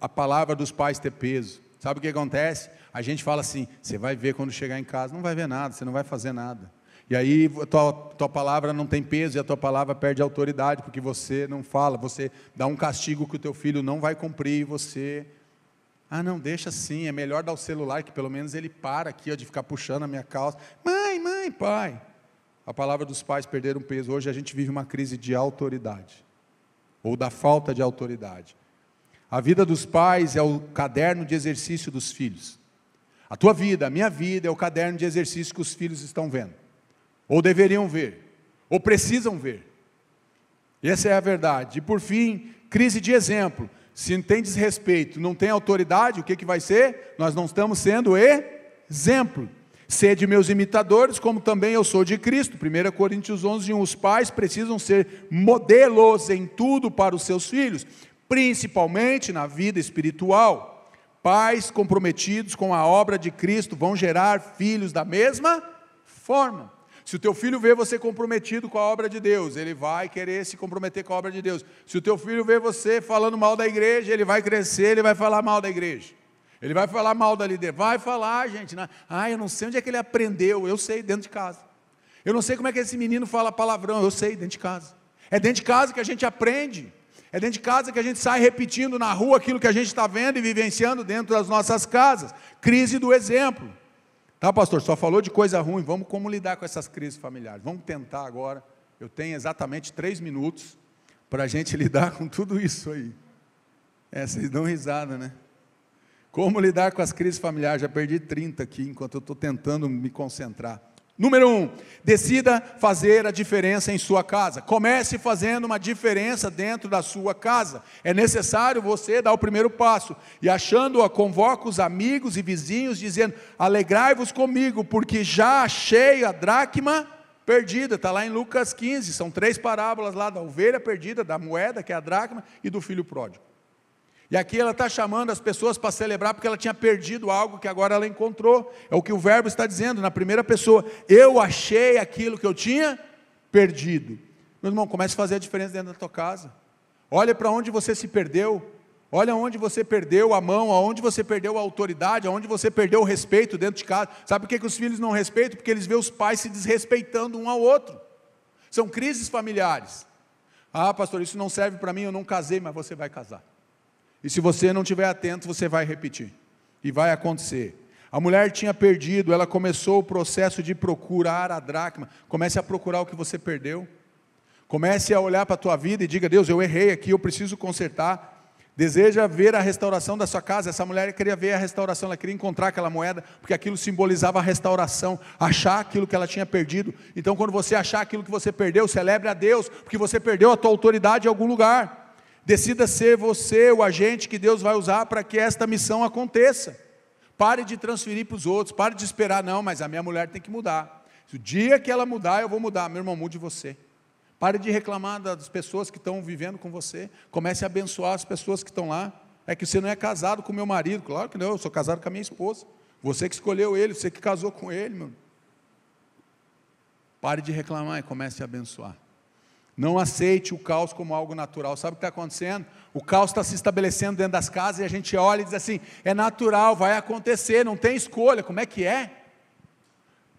a palavra dos pais ter peso. Sabe o que acontece? A gente fala assim, você vai ver quando chegar em casa. Não vai ver nada, você não vai fazer nada. E aí a tua palavra não tem peso e a tua palavra perde autoridade, porque você não fala, você dá um castigo que o teu filho não vai cumprir, e você, não, deixa assim, é melhor dar o celular, que pelo menos ele para aqui, de ficar puxando a minha calça, mãe, pai. A palavra dos pais perderam peso. Hoje a gente vive uma crise de autoridade, ou da falta de autoridade. A vida dos pais é o caderno de exercício dos filhos. A tua vida, a minha vida, é o caderno de exercício que os filhos estão vendo, ou deveriam ver, ou precisam ver. Essa é a verdade. E por fim, crise de exemplo. Se não tem desrespeito, não tem autoridade, o que vai ser? Nós não estamos sendo exemplo. Sede meus imitadores, como também eu sou de Cristo. 1 Coríntios 11:1. Os pais precisam ser modelos em tudo para os seus filhos, principalmente na vida espiritual. Pais comprometidos com a obra de Cristo vão gerar filhos da mesma forma. Se o teu filho vê você comprometido com a obra de Deus, ele vai querer se comprometer com a obra de Deus. Se o teu filho vê você falando mal da igreja, ele vai crescer, ele vai falar mal da igreja. Ele vai falar mal da líder. Vai falar, gente. Eu não sei onde é que ele aprendeu. Eu sei, dentro de casa. Eu não sei como é que esse menino fala palavrão. Eu sei, dentro de casa. É dentro de casa que a gente aprende. É dentro de casa que a gente sai repetindo na rua aquilo que a gente está vendo e vivenciando dentro das nossas casas. Crise do exemplo. Tá, pastor, só falou de coisa ruim, vamos como lidar com essas crises familiares. Vamos tentar agora, eu tenho exatamente 3 minutos para a gente lidar com tudo isso aí. Vocês dão risada, né? Como lidar com as crises familiares? Já perdi 30 aqui, enquanto eu estou tentando me concentrar. Número 1, decida fazer a diferença em sua casa. Comece fazendo uma diferença dentro da sua casa. É necessário você dar o primeiro passo. E achando-a, convoca os amigos e vizinhos, dizendo: alegrai-vos comigo, porque já achei a dracma perdida. Está lá em Lucas 15, são 3 parábolas lá da ovelha perdida, da moeda, que é a dracma, e do filho pródigo. E aqui ela está chamando as pessoas para celebrar, porque ela tinha perdido algo que agora ela encontrou. É o que o verbo está dizendo, na primeira pessoa: eu achei aquilo que eu tinha perdido. Meu irmão, comece a fazer a diferença dentro da tua casa. Olha para onde você se perdeu. Olha onde você perdeu a mão, aonde você perdeu a autoridade, aonde você perdeu o respeito dentro de casa. Sabe por que os filhos não respeitam? Porque eles veem os pais se desrespeitando um ao outro. São crises familiares. Ah, pastor, isso não serve para mim, eu não casei, mas você vai casar. E se você não estiver atento, você vai repetir. E vai acontecer. A mulher tinha perdido, ela começou o processo de procurar a dracma. Comece a procurar o que você perdeu. Comece a olhar para a tua vida e diga: Deus, eu errei aqui, eu preciso consertar. Deseja ver a restauração da sua casa. Essa mulher queria ver a restauração, ela queria encontrar aquela moeda, porque aquilo simbolizava a restauração, achar aquilo que ela tinha perdido. Então, quando você achar aquilo que você perdeu, celebre a Deus, porque você perdeu a tua autoridade em algum lugar. Decida ser você o agente que Deus vai usar para que esta missão aconteça. Pare de transferir para os outros, pare de esperar: não, mas a minha mulher tem que mudar. Se o dia que ela mudar, eu vou mudar. Meu irmão, mude você. Pare de reclamar das pessoas que estão vivendo com você. Comece a abençoar as pessoas que estão lá. É que você não é casado com o meu marido. Claro que não, eu sou casado com a minha esposa. Você que escolheu ele, você que casou com ele, meu. Pare de reclamar e comece a abençoar. Não aceite o caos como algo natural. Sabe o que está acontecendo? O caos está se estabelecendo dentro das casas e a gente olha e diz assim: é natural, vai acontecer, não tem escolha. Como é que é?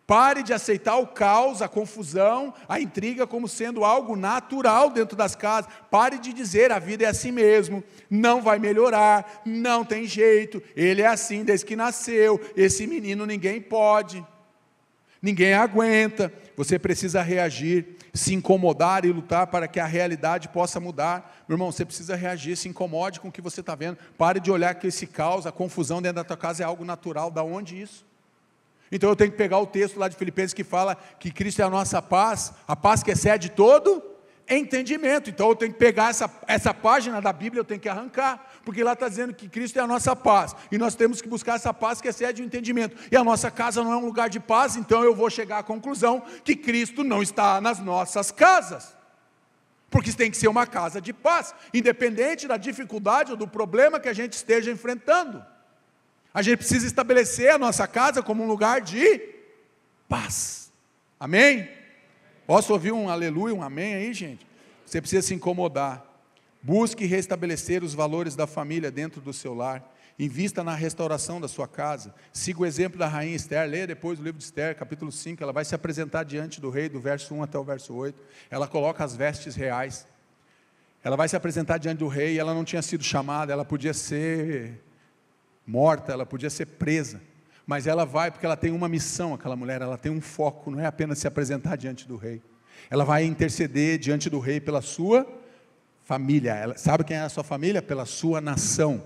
Pare de aceitar o caos, a confusão, a intriga como sendo algo natural dentro das casas. Pare de dizer: a vida é assim mesmo, não vai melhorar, não tem jeito, ele é assim desde que nasceu, esse menino ninguém pode, ninguém aguenta. Você precisa reagir, se incomodar e lutar para que a realidade possa mudar. Meu irmão, você precisa reagir, se incomode com o que você está vendo. Pare de olhar que esse caos, a confusão dentro da tua casa é algo natural. Da onde isso? Então eu tenho que pegar o texto lá de Filipenses que fala que Cristo é a nossa paz, a paz que excede todo entendimento. Então eu tenho que pegar essa página da Bíblia, eu tenho que arrancar, porque lá está dizendo que Cristo é a nossa paz, e nós temos que buscar essa paz que excede o entendimento, e a nossa casa não é um lugar de paz. Então eu vou chegar à conclusão que Cristo não está nas nossas casas, porque tem que ser uma casa de paz, independente da dificuldade ou do problema que a gente esteja enfrentando. A gente precisa estabelecer a nossa casa como um lugar de paz. Amém? Posso ouvir um aleluia, um amém aí, gente? Você precisa se incomodar. Busque restabelecer os valores da família dentro do seu lar. Invista na restauração da sua casa. Siga o exemplo da rainha Esther. Leia depois o livro de Esther, capítulo 5. Ela vai se apresentar diante do rei, do verso 1 até o verso 8. Ela coloca as vestes reais. Ela vai se apresentar diante do rei. Ela não tinha sido chamada, ela podia ser morta, ela podia ser presa, mas ela vai porque ela tem uma missão. Aquela mulher, ela tem um foco, não é apenas se apresentar diante do rei, ela vai interceder diante do rei pela sua família. Ela sabe quem é a sua família? Pela sua nação.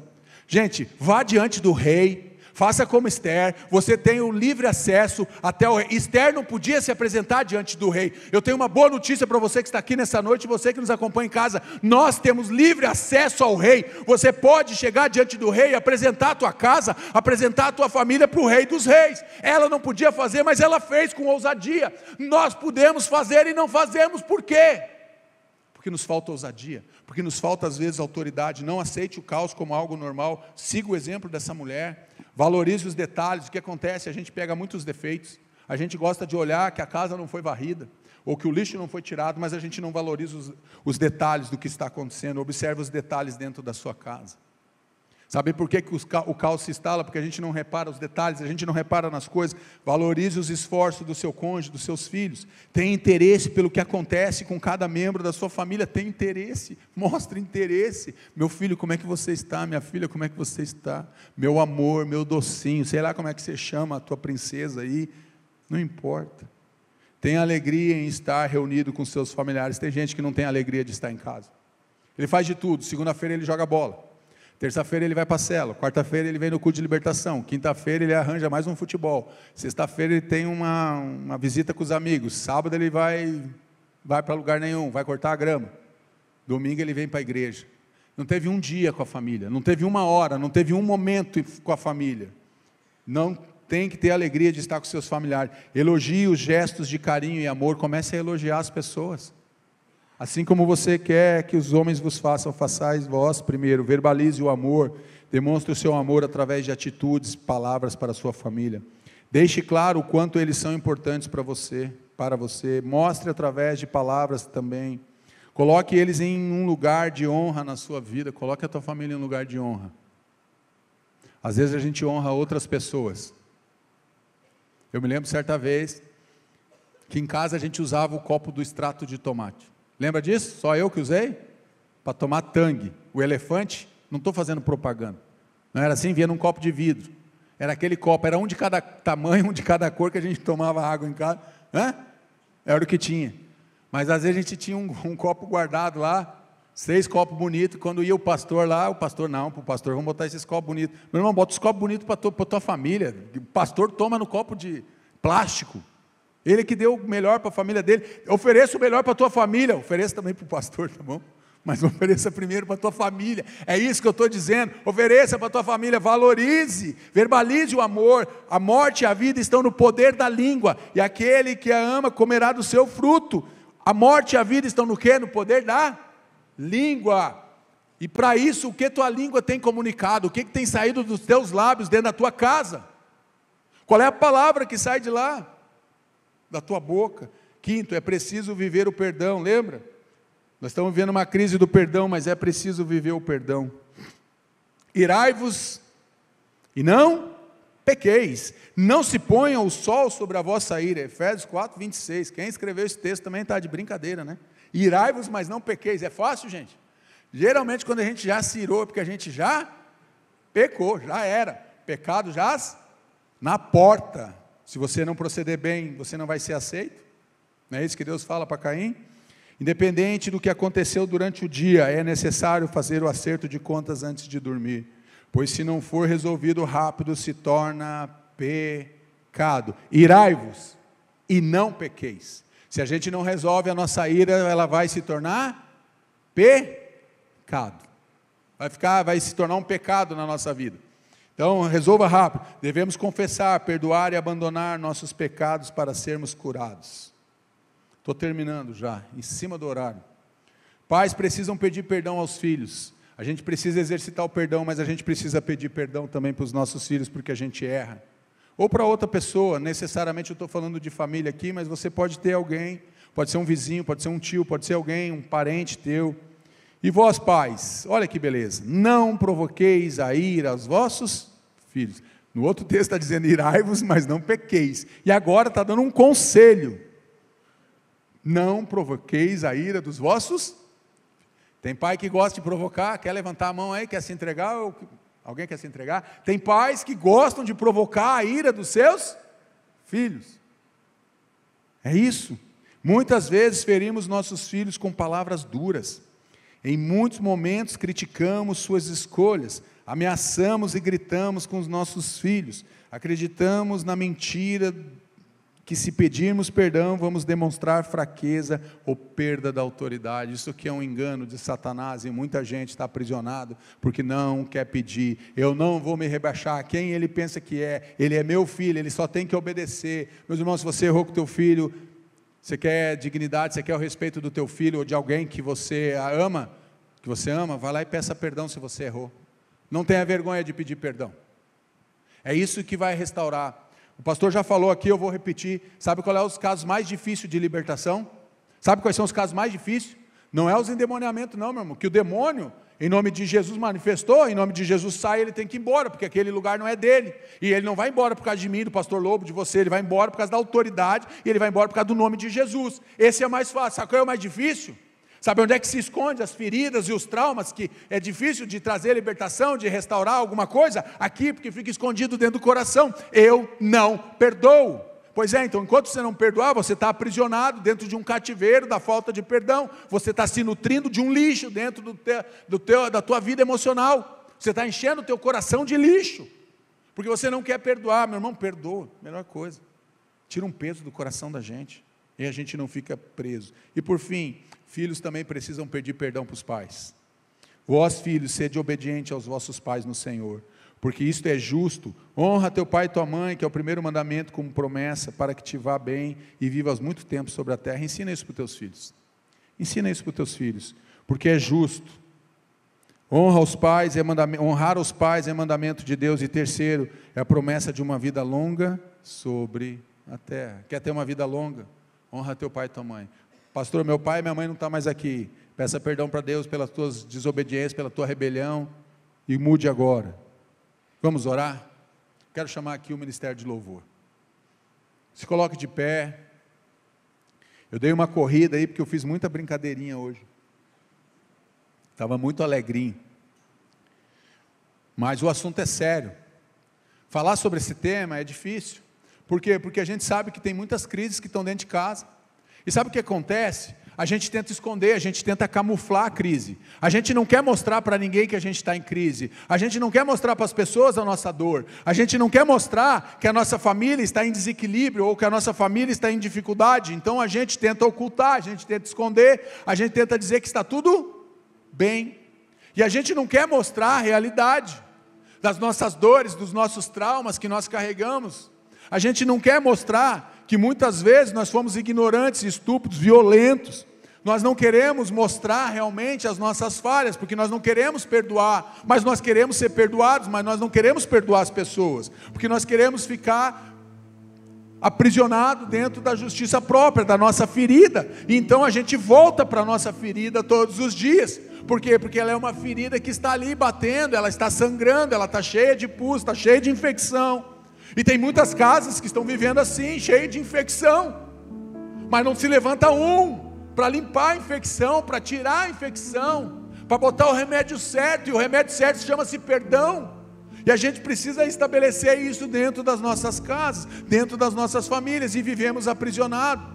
Gente, vá diante do rei, faça como Esther, você tem o livre acesso até o rei. Esther não podia se apresentar diante do rei. Eu tenho uma boa notícia para você que está aqui nessa noite, você que nos acompanha em casa: nós temos livre acesso ao rei. Você pode chegar diante do rei, apresentar a tua casa, apresentar a tua família para o rei dos reis. Ela não podia fazer, mas ela fez com ousadia. Nós podemos fazer e não fazemos. Por quê? Porque nos falta ousadia, porque nos falta às vezes autoridade. Não aceite o caos como algo normal. Siga o exemplo dessa mulher. Valorize os detalhes. O que acontece? A gente pega muitos defeitos, a gente gosta de olhar que a casa não foi varrida, ou que o lixo não foi tirado, mas a gente não valoriza os detalhes do que está acontecendo. Observe os detalhes dentro da sua casa. Sabe por que o caos se instala? Porque a gente não repara os detalhes, a gente não repara nas coisas. Valorize os esforços do seu cônjuge, dos seus filhos. Tenha interesse pelo que acontece com cada membro da sua família. Tenha interesse, mostre interesse. Meu filho, como é que você está? Minha filha, como é que você está? Meu amor, meu docinho, sei lá como é que você chama a tua princesa aí. Não importa. Tenha alegria em estar reunido com seus familiares. Tem gente que não tem alegria de estar em casa. Ele faz de tudo. Segunda-feira ele joga bola. Terça-feira ele vai para a célula, quarta-feira ele vem no culto de libertação, quinta-feira ele arranja mais um futebol, sexta-feira ele tem uma visita com os amigos, sábado ele vai para lugar nenhum, vai cortar a grama, domingo ele vem para a igreja. Não teve um dia com a família, não teve uma hora, não teve um momento com a família. Não tem que ter alegria de estar com seus familiares. Elogie os gestos de carinho e amor, comece a elogiar as pessoas. Assim como você quer que os homens vos façam, façais vós primeiro. Verbalize o amor, demonstre o seu amor através de atitudes, palavras para a sua família. Deixe claro o quanto eles são importantes para você. Mostre através de palavras também. Coloque eles em um lugar de honra na sua vida. Coloque a tua família em um lugar de honra. Às vezes a gente honra outras pessoas. Eu me lembro certa vez que em casa a gente usava o copo do extrato de tomate. Lembra disso? Só eu que usei? Para tomar Tang. O elefante, não estou fazendo propaganda. Não era assim? Vinha num copo de vidro. Era aquele copo, era um de cada tamanho, um de cada cor que a gente tomava água em casa. Era o que tinha. Mas às vezes a gente tinha um copo guardado lá, 6 copos bonitos, quando ia o pastor lá, o pastor, não, para o pastor, vamos botar esses copos bonitos. Meu irmão, bota os copos bonitos para a tua família, o pastor toma no copo de plástico, ele que deu o melhor para a família dele, ofereça o melhor para a tua família, ofereça também para o pastor, tá bom? Mas ofereça primeiro para a tua família, é isso que eu estou dizendo, ofereça para a tua família, valorize, verbalize o amor, a morte e a vida estão no poder da língua, e aquele que a ama comerá do seu fruto. A morte e a vida estão no quê? No poder da língua. E para isso, o que tua língua tem comunicado? O que tem saído dos teus lábios dentro da tua casa? Qual é a palavra que sai de lá? Da tua boca. Quinto, é preciso viver o perdão, lembra? Nós estamos vivendo uma crise do perdão, mas é preciso viver o perdão. Irai-vos e não pequeis, não se ponha o sol sobre a vossa ira. Efésios 4, 26, quem escreveu esse texto também está de brincadeira, né? Irai-vos, mas não pequeis, é fácil, gente? Geralmente quando a gente já se irou, é porque a gente já pecou, já era, pecado já na porta. Se você não proceder bem, você não vai ser aceito, não é isso que Deus fala para Caim? Independente do que aconteceu durante o dia, é necessário fazer o acerto de contas antes de dormir, pois se não for resolvido rápido, se torna pecado. Irai-vos e não pequeis. Se a gente não resolve a nossa ira, ela vai se tornar pecado. Vai se tornar um pecado na nossa vida. Então, resolva rápido. Devemos confessar, perdoar e abandonar nossos pecados para sermos curados. Estou terminando já, em cima do horário. Pais precisam pedir perdão aos filhos. A gente precisa exercitar o perdão, mas a gente precisa pedir perdão também para os nossos filhos, porque a gente erra. Ou para outra pessoa, necessariamente eu estou falando de família aqui, mas você pode ter alguém, pode ser um vizinho, pode ser um tio, pode ser alguém, um parente teu. E vós, pais, olha que beleza, não provoqueis a ira aos vossos filhos. No outro texto está dizendo, irai-vos, mas não pequeis. E agora está dando um conselho. Não provoqueis a ira dos vossos. Tem pai que gosta de provocar, quer levantar a mão aí, quer se entregar, ou alguém quer se entregar? Tem pais que gostam de provocar a ira dos seus filhos. É isso. Muitas vezes ferimos nossos filhos com palavras duras. Em muitos momentos criticamos suas escolhas, ameaçamos e gritamos com os nossos filhos, acreditamos na mentira que se pedirmos perdão, vamos demonstrar fraqueza ou perda da autoridade. Isso aqui é um engano de Satanás, e muita gente está aprisionado, porque não quer pedir. Eu não vou me rebaixar, quem ele pensa que é? Ele é meu filho, ele só tem que obedecer. Meus irmãos, se você errou com teu filho, você quer dignidade, você quer o respeito do teu filho, ou de alguém que você ama, vai lá e peça perdão se você errou. Não tenha vergonha de pedir perdão. É isso que vai restaurar. O pastor já falou aqui, eu vou repetir. Sabe qual é os casos mais difíceis de libertação? Sabe quais são os casos mais difíceis? Não é os endemoniamentos não, meu irmão, que o demônio, em nome de Jesus manifestou, em nome de Jesus sai, ele tem que ir embora, porque aquele lugar não é dele, e ele não vai embora por causa de mim, do pastor Lobo, de você, ele vai embora por causa da autoridade, e ele vai embora por causa do nome de Jesus. Esse é mais fácil. Sabe qual é o mais difícil? Sabe onde é que se esconde as feridas e os traumas, que é difícil de trazer libertação, de restaurar alguma coisa? Aqui, porque fica escondido dentro do coração. Eu não perdoo. Pois é, então enquanto você não perdoar, você está aprisionado dentro de um cativeiro da falta de perdão. Você está se nutrindo de um lixo dentro da tua vida emocional. Você está enchendo o teu coração de lixo, porque você não quer perdoar. Meu irmão, perdoa, melhor coisa. Tira um peso do coração da gente, e a gente não fica preso. E por fim, filhos também precisam pedir perdão para os pais. Vós, filhos, sede obedientes aos vossos pais no Senhor, porque isto é justo. Honra teu pai e tua mãe, que é o primeiro mandamento como promessa, para que te vá bem e vivas muito tempo sobre a terra. Ensina isso para os teus filhos. Ensina isso para os teus filhos, porque é justo. Honrar os pais é mandamento de Deus. E terceiro, é a promessa de uma vida longa sobre a terra. Quer ter uma vida longa? Honra teu pai e tua mãe. Pastor, meu pai e minha mãe não estão mais aqui. Peça perdão para Deus pelas tuas desobediências, pela tua rebelião, e mude agora. Vamos orar? Quero chamar aqui o Ministério de Louvor. Se coloque de pé. Eu dei uma corrida aí, porque eu fiz muita brincadeirinha hoje. Estava muito alegrinho. Mas o assunto é sério. Falar sobre esse tema é difícil. Por quê? Porque a gente sabe que tem muitas crises que estão dentro de casa. E sabe o que acontece? A gente tenta esconder, a gente tenta camuflar a crise. A gente não quer mostrar para ninguém que a gente está em crise. A gente não quer mostrar para as pessoas a nossa dor. A gente não quer mostrar que a nossa família está em desequilíbrio ou que a nossa família está em dificuldade. Então a gente tenta ocultar, a gente tenta esconder, a gente tenta dizer que está tudo bem. E a gente não quer mostrar a realidade das nossas dores, dos nossos traumas que nós carregamos. A gente não quer mostrar que muitas vezes nós fomos ignorantes, estúpidos, violentos. Nós não queremos mostrar realmente as nossas falhas, porque nós não queremos perdoar, mas nós queremos ser perdoados, mas nós não queremos perdoar as pessoas, porque nós queremos ficar aprisionado dentro da justiça própria, da nossa ferida. E então a gente volta para a nossa ferida todos os dias. Por quê? Porque ela é uma ferida que está ali batendo, ela está sangrando, ela está cheia de pus, está cheia de infecção. E tem muitas casas que estão vivendo assim, cheio de infecção, mas não se levanta para limpar a infecção, para tirar a infecção, para botar o remédio certo, e o remédio certo chama-se perdão. E a gente precisa estabelecer isso dentro das nossas casas, dentro das nossas famílias, e vivemos aprisionados.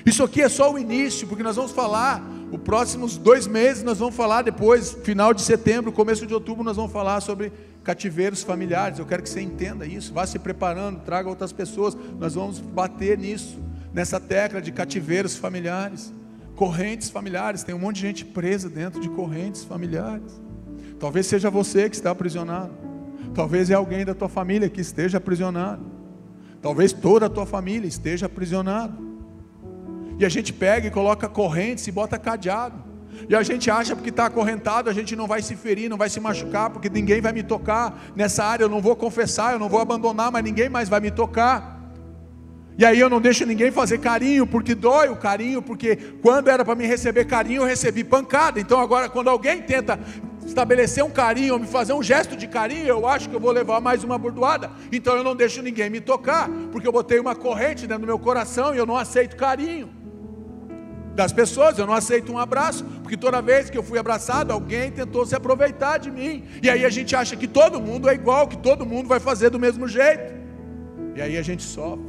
Isso aqui é só o início, porque nós vamos falar, os próximos 2 meses nós vamos falar, depois, final de setembro, começo de outubro, nós vamos falar sobre cativeiros familiares. Eu quero que você entenda isso, vá se preparando, traga outras pessoas, nós vamos bater nisso, nessa tecla de cativeiros familiares, correntes familiares. Tem um monte de gente presa dentro de correntes familiares. Talvez seja você que está aprisionado, talvez é alguém da tua família que esteja aprisionado, talvez toda a tua família esteja aprisionado. E a gente pega e coloca correntes e bota cadeado, e a gente acha porque está acorrentado, a gente não vai se ferir, não vai se machucar, porque ninguém vai me tocar nessa área. Eu não vou confessar, eu não vou abandonar, mas ninguém mais vai me tocar. E aí eu não deixo ninguém fazer carinho, porque dói o carinho, porque quando era para me receber carinho, eu recebi pancada. Então agora, quando alguém tenta estabelecer um carinho, ou me fazer um gesto de carinho, eu acho que eu vou levar mais uma bordoada. Então eu não deixo ninguém me tocar, porque eu botei uma corrente dentro do meu coração, e eu não aceito carinho das pessoas, eu não aceito um abraço, porque toda vez que eu fui abraçado, alguém tentou se aproveitar de mim. E aí a gente acha que todo mundo é igual, que todo mundo vai fazer do mesmo jeito, e aí a gente sofre,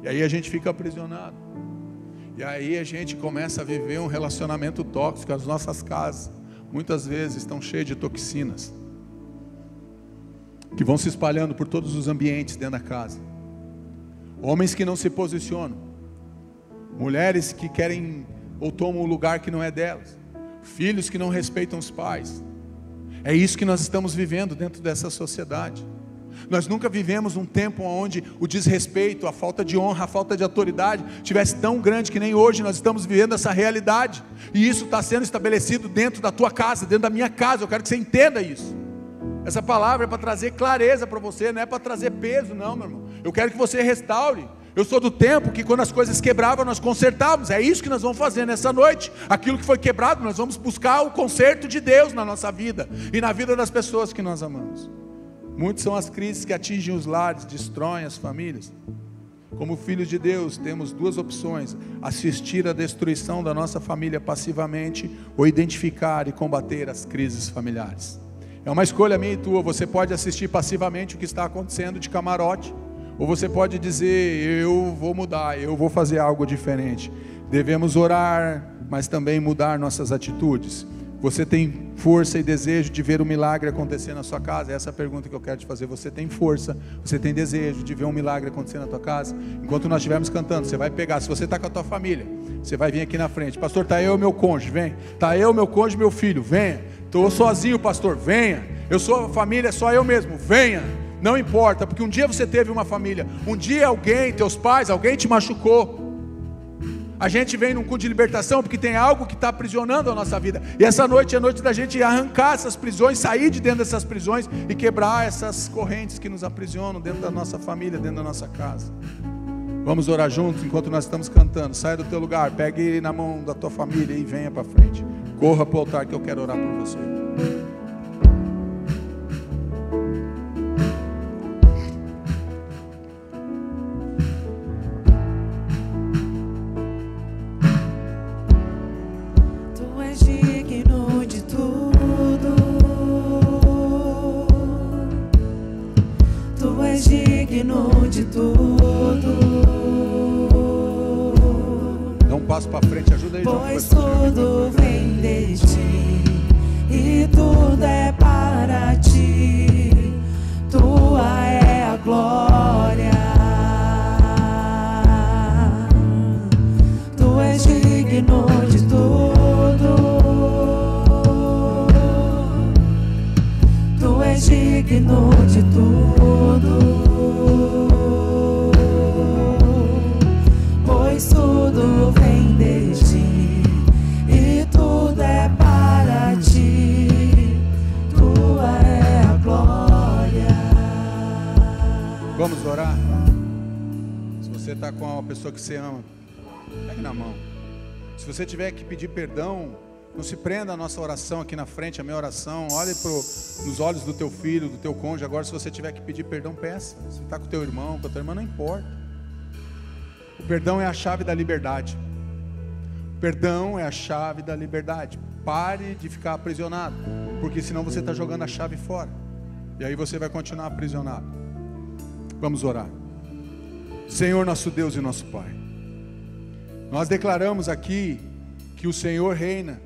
e aí a gente fica aprisionado, e aí a gente começa a viver um relacionamento tóxico. As nossas casas muitas vezes estão cheias de toxinas, que vão se espalhando por todos os ambientes dentro da casa. Homens que não se posicionam, mulheres que querem ou tomam o lugar que não é delas, filhos que não respeitam os pais. É isso que nós estamos vivendo dentro dessa sociedade. Nós nunca vivemos um tempo onde o desrespeito, a falta de honra, a falta de autoridade tivesse tão grande que nem hoje. Nós estamos vivendo essa realidade, e isso está sendo estabelecido dentro da tua casa, dentro da minha casa. Eu quero que você entenda isso. Essa palavra é para trazer clareza para você, não é para trazer peso, não, meu irmão. Eu quero que você restaure. Eu sou do tempo que quando as coisas quebravam, nós consertávamos. É isso que nós vamos fazer nessa noite. Aquilo que foi quebrado, nós vamos buscar o conserto de Deus na nossa vida e na vida das pessoas que nós amamos. Muitas são as crises que atingem os lares, destroem as famílias. Como filhos de Deus, temos 2 opções: assistir à destruição da nossa família passivamente, ou identificar e combater as crises familiares. É uma escolha minha e tua. Você pode assistir passivamente o que está acontecendo de camarote, ou você pode dizer: eu vou mudar, eu vou fazer algo diferente. Devemos orar, mas também mudar nossas atitudes. Você tem força e desejo de ver um milagre acontecer na sua casa? Essa é a pergunta que eu quero te fazer. Você tem força, você tem desejo de ver um milagre acontecer na tua casa? Enquanto nós estivermos cantando, você vai pegar, se você está com a tua família, você vai vir aqui na frente. Pastor, está eu e meu cônjuge, vem. Está eu, meu cônjuge, meu filho, venha. Estou sozinho, pastor, venha. Eu sou a família, só eu mesmo, venha. Não importa, porque um dia você teve uma família, um dia alguém, teus pais, alguém te machucou. A gente vem num culto de libertação porque tem algo que está aprisionando a nossa vida. E essa noite é a noite da gente arrancar essas prisões, sair de dentro dessas prisões e quebrar essas correntes que nos aprisionam dentro da nossa família, dentro da nossa casa. Vamos orar juntos enquanto nós estamos cantando. Saia do teu lugar, pegue na mão da tua família e venha para frente. Corra para o altar que eu quero orar por você. De tudo. Dá um passo para frente, ajuda aí. Pois tudo vem de ti e tudo é para ti. Tua é a glória. Tu és digno de tudo. Tu és digno de tudo. Tudo vem de ti e tudo é para ti. Tua é a glória. Vamos orar? Se você está com uma pessoa que você ama, pegue na mão. Se você tiver que pedir perdão, não se prenda a nossa oração aqui na frente, a minha oração. Olhe nos olhos do teu filho, do teu cônjuge. Agora, se você tiver que pedir perdão, peça. Se está com o teu irmão, com a tua irmã, não importa. O perdão é a chave da liberdade. O perdão é a chave da liberdade. Pare de ficar aprisionado, porque senão você está jogando a chave fora, e aí você vai continuar aprisionado. Vamos orar. Senhor, nosso Deus e nosso Pai, nós declaramos aqui que o Senhor reina.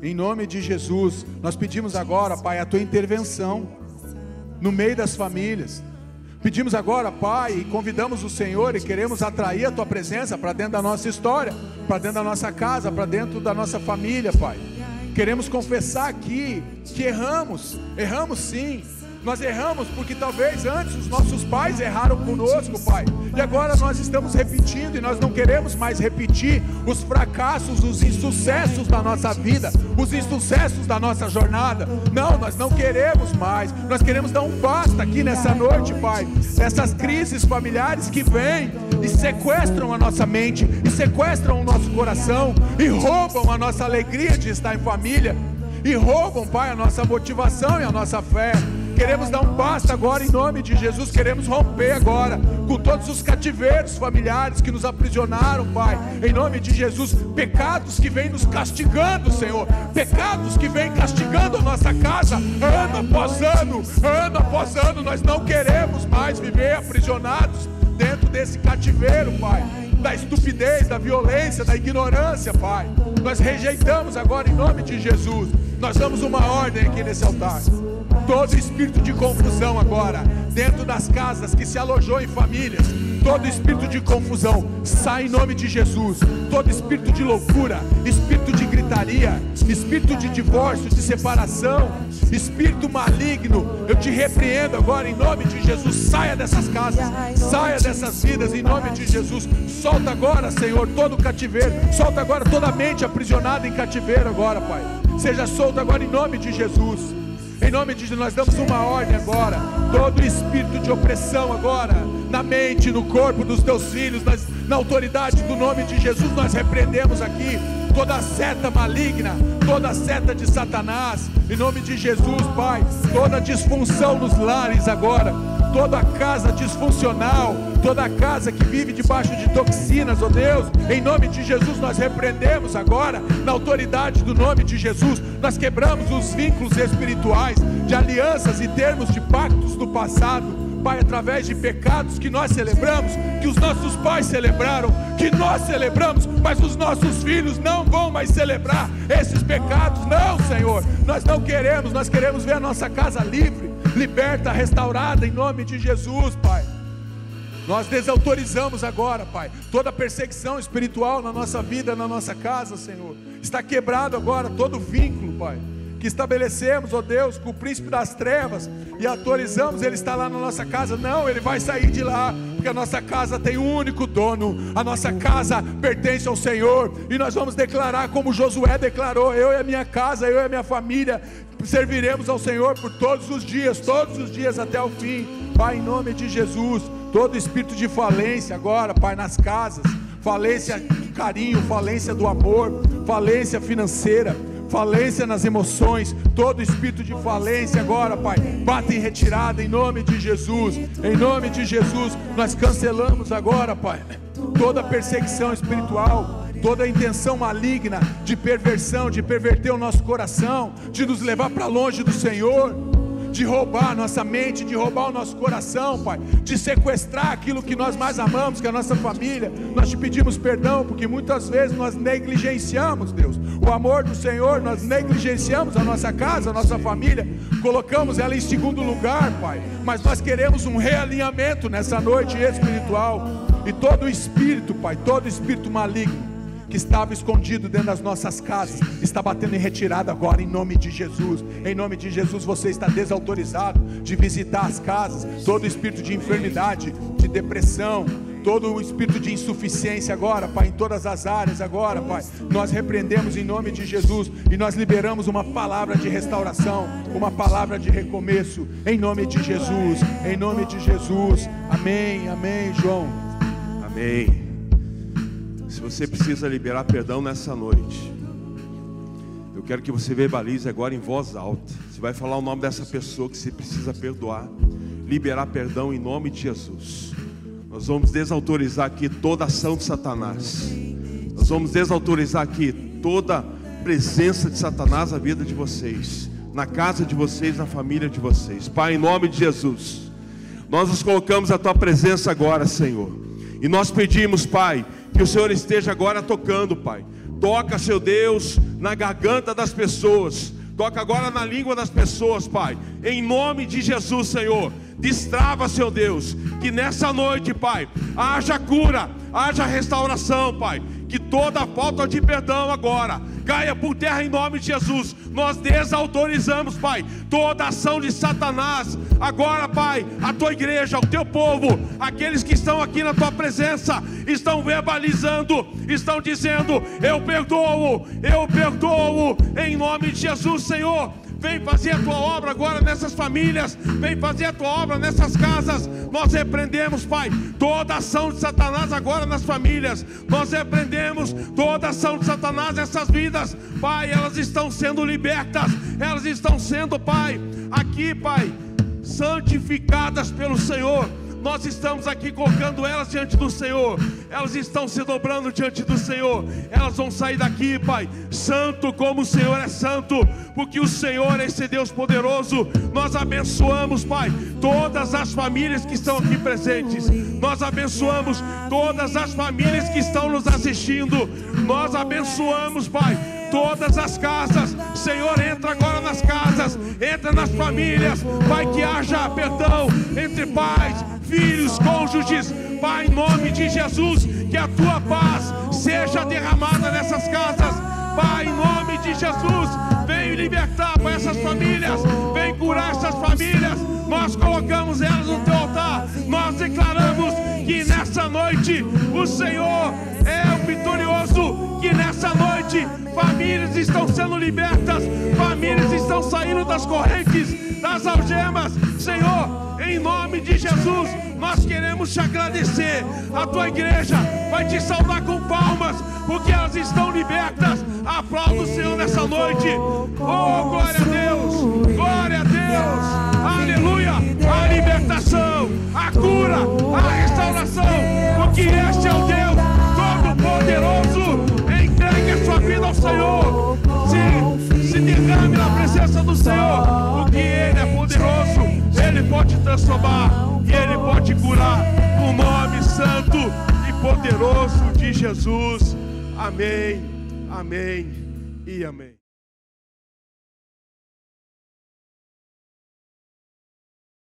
Em nome de Jesus, nós pedimos agora, Pai, a Tua intervenção no meio das famílias. Pedimos agora, Pai, e convidamos o Senhor e queremos atrair a Tua presença para dentro da nossa história, para dentro da nossa casa, para dentro da nossa família, Pai. Queremos confessar aqui que erramos sim. Nós erramos porque talvez antes os nossos pais erraram conosco, Pai. E agora nós estamos repetindo e nós não queremos mais repetir os fracassos, os insucessos da nossa vida, os insucessos da nossa jornada. Não, nós não queremos mais. Nós queremos dar um basta aqui nessa noite, Pai. Essas crises familiares que vêm e sequestram a nossa mente, e sequestram o nosso coração, e roubam a nossa alegria de estar em família, e roubam, Pai, a nossa motivação e a nossa fé. Queremos dar um basta agora em nome de Jesus. Queremos romper agora com todos os cativeiros familiares que nos aprisionaram, Pai, em nome de Jesus. Pecados que vêm nos castigando, Senhor, pecados que vêm castigando a nossa casa ano após ano. Nós não queremos mais viver aprisionados dentro desse cativeiro, Pai, da estupidez, da violência, da ignorância, Pai. Nós rejeitamos agora em nome de Jesus. Nós damos uma ordem aqui nesse altar. Todo espírito de confusão agora, dentro das casas que se alojou em famílias, todo espírito de confusão, sai em nome de Jesus. Todo espírito de loucura, espírito de gritaria, espírito de divórcio, de separação, espírito maligno, eu te repreendo agora em nome de Jesus. Saia dessas casas, saia dessas vidas em nome de Jesus. Solta agora, Senhor, todo o cativeiro. Solta agora toda a mente aprisionada em cativeiro agora, Pai. Seja solto agora em nome de Jesus. Em nome de Jesus, nós damos uma ordem agora. Todo espírito de opressão agora, na mente, no corpo dos teus filhos, na autoridade do nome de Jesus, nós repreendemos aqui toda seta maligna, toda seta de Satanás, em nome de Jesus, Pai. Toda disfunção nos lares agora, toda casa disfuncional, toda casa que vive debaixo de toxinas, ó Deus, em nome de Jesus nós repreendemos agora, na autoridade do nome de Jesus. Nós quebramos os vínculos espirituais de alianças e termos de pactos do passado. Pai, através de pecados que nós celebramos, que os nossos pais celebraram, que nós celebramos, mas os nossos filhos não vão mais celebrar esses pecados. Não, Senhor, nós não queremos, nós queremos ver a nossa casa livre, liberta, restaurada, em nome de Jesus, Pai. Nós desautorizamos agora, Pai, toda perseguição espiritual na nossa vida, na nossa casa, Senhor. Está quebrado agora todo vínculo, Pai, que estabelecemos, ó Deus, com o príncipe das trevas, e autorizamos ele estar lá na nossa casa. Não, ele vai sair de lá, porque a nossa casa tem um único dono, a nossa casa pertence ao Senhor, e nós vamos declarar como Josué declarou: eu e a minha casa, eu e a minha família serviremos ao Senhor por todos os dias até o fim. Pai, em nome de Jesus, todo espírito de falência agora, Pai, nas casas, falência do carinho, falência do amor, falência financeira, falência nas emoções, todo espírito de falência agora, Pai, bata em retirada em nome de Jesus. Em nome de Jesus, nós cancelamos agora, Pai, toda perseguição espiritual, toda intenção maligna de perversão, de perverter o nosso coração, de nos levar para longe do Senhor, de roubar a nossa mente, de roubar o nosso coração, Pai, de sequestrar aquilo que nós mais amamos, que é a nossa família. Nós te pedimos perdão, porque muitas vezes nós negligenciamos, Deus, o amor do Senhor, nós negligenciamos a nossa casa, a nossa família, colocamos ela em segundo lugar, Pai, mas nós queremos um realinhamento nessa noite espiritual, e todo espírito, Pai, todo espírito maligno que estava escondido dentro das nossas casas, está batendo em retirada agora, em nome de Jesus. Em nome de Jesus, você está desautorizado de visitar as casas. Todo espírito de enfermidade, de depressão, todo o espírito de insuficiência agora, Pai, em todas as áreas agora, Pai, nós repreendemos em nome de Jesus, e nós liberamos uma palavra de restauração, uma palavra de recomeço, em nome de Jesus, em nome de Jesus. Amém, amém, João. Amém. Se você precisa liberar perdão nessa noite, eu quero que você verbalize agora em voz alta. Você vai falar o nome dessa pessoa que você precisa perdoar, liberar perdão em nome de Jesus. Nós vamos desautorizar aqui toda ação de Satanás. Nós vamos desautorizar aqui toda presença de Satanás na vida de vocês, na casa de vocês, na família de vocês. Pai, em nome de Jesus, nós nos colocamos à tua presença agora, Senhor, e nós pedimos, Pai, que o Senhor esteja agora tocando, Pai. Toca, seu Deus, na garganta das pessoas. Toca agora na língua das pessoas, Pai. Em nome de Jesus, Senhor. Destrava, seu Deus, que nessa noite, Pai, haja cura, haja restauração, Pai. Que toda falta de perdão agora caia por terra em nome de Jesus. Nós desautorizamos, Pai, toda ação de Satanás. Agora, Pai, a tua igreja, o teu povo, aqueles que estão aqui na tua presença, estão verbalizando, estão dizendo: eu perdoo, em nome de Jesus, Senhor. Vem fazer a tua obra agora nessas famílias, vem fazer a tua obra nessas casas. Nós repreendemos, Pai, toda ação de Satanás agora nas famílias. Nós repreendemos toda ação de Satanás nessas vidas, Pai. Elas estão sendo libertas, elas estão sendo, Pai, aqui, Pai, santificadas pelo Senhor. Nós estamos aqui colocando elas diante do Senhor. Elas estão se dobrando diante do Senhor. Elas vão sair daqui, Pai, santo como o Senhor é santo, porque o Senhor é esse Deus poderoso. Nós abençoamos, Pai, todas as famílias que estão aqui presentes. Nós abençoamos todas as famílias que estão nos assistindo. Nós abençoamos, Pai, todas as casas. Senhor, entra agora nas casas, entra nas famílias, Pai, que haja perdão entre pais, filhos, cônjuges, Pai, em nome de Jesus, que a tua paz seja derramada nessas casas, Pai, em nome de Jesus. Vem libertar, Pai, essas famílias, vem curar essas famílias. Nós colocamos elas no teu altar. Nós declaramos que nessa noite o Senhor é o vitorioso, que nessa noite famílias estão sendo libertas, famílias estão saindo das correntes, das algemas. Senhor, em nome de Jesus, nós queremos te agradecer. A tua igreja vai te saudar com palmas, porque elas estão libertas. Aplauda o Senhor nessa noite. Oh, glória a Deus, glória a Deus, aleluia. A libertação, a cura, a restauração, porque este é o Deus Todo-Poderoso. Entregue a sua vida ao Senhor, se derrame na presença do Senhor, porque Ele é poderoso. Ele pode pode transformar e Ele pode curar. No nome santo e poderoso de Jesus. Amém, amém e amém.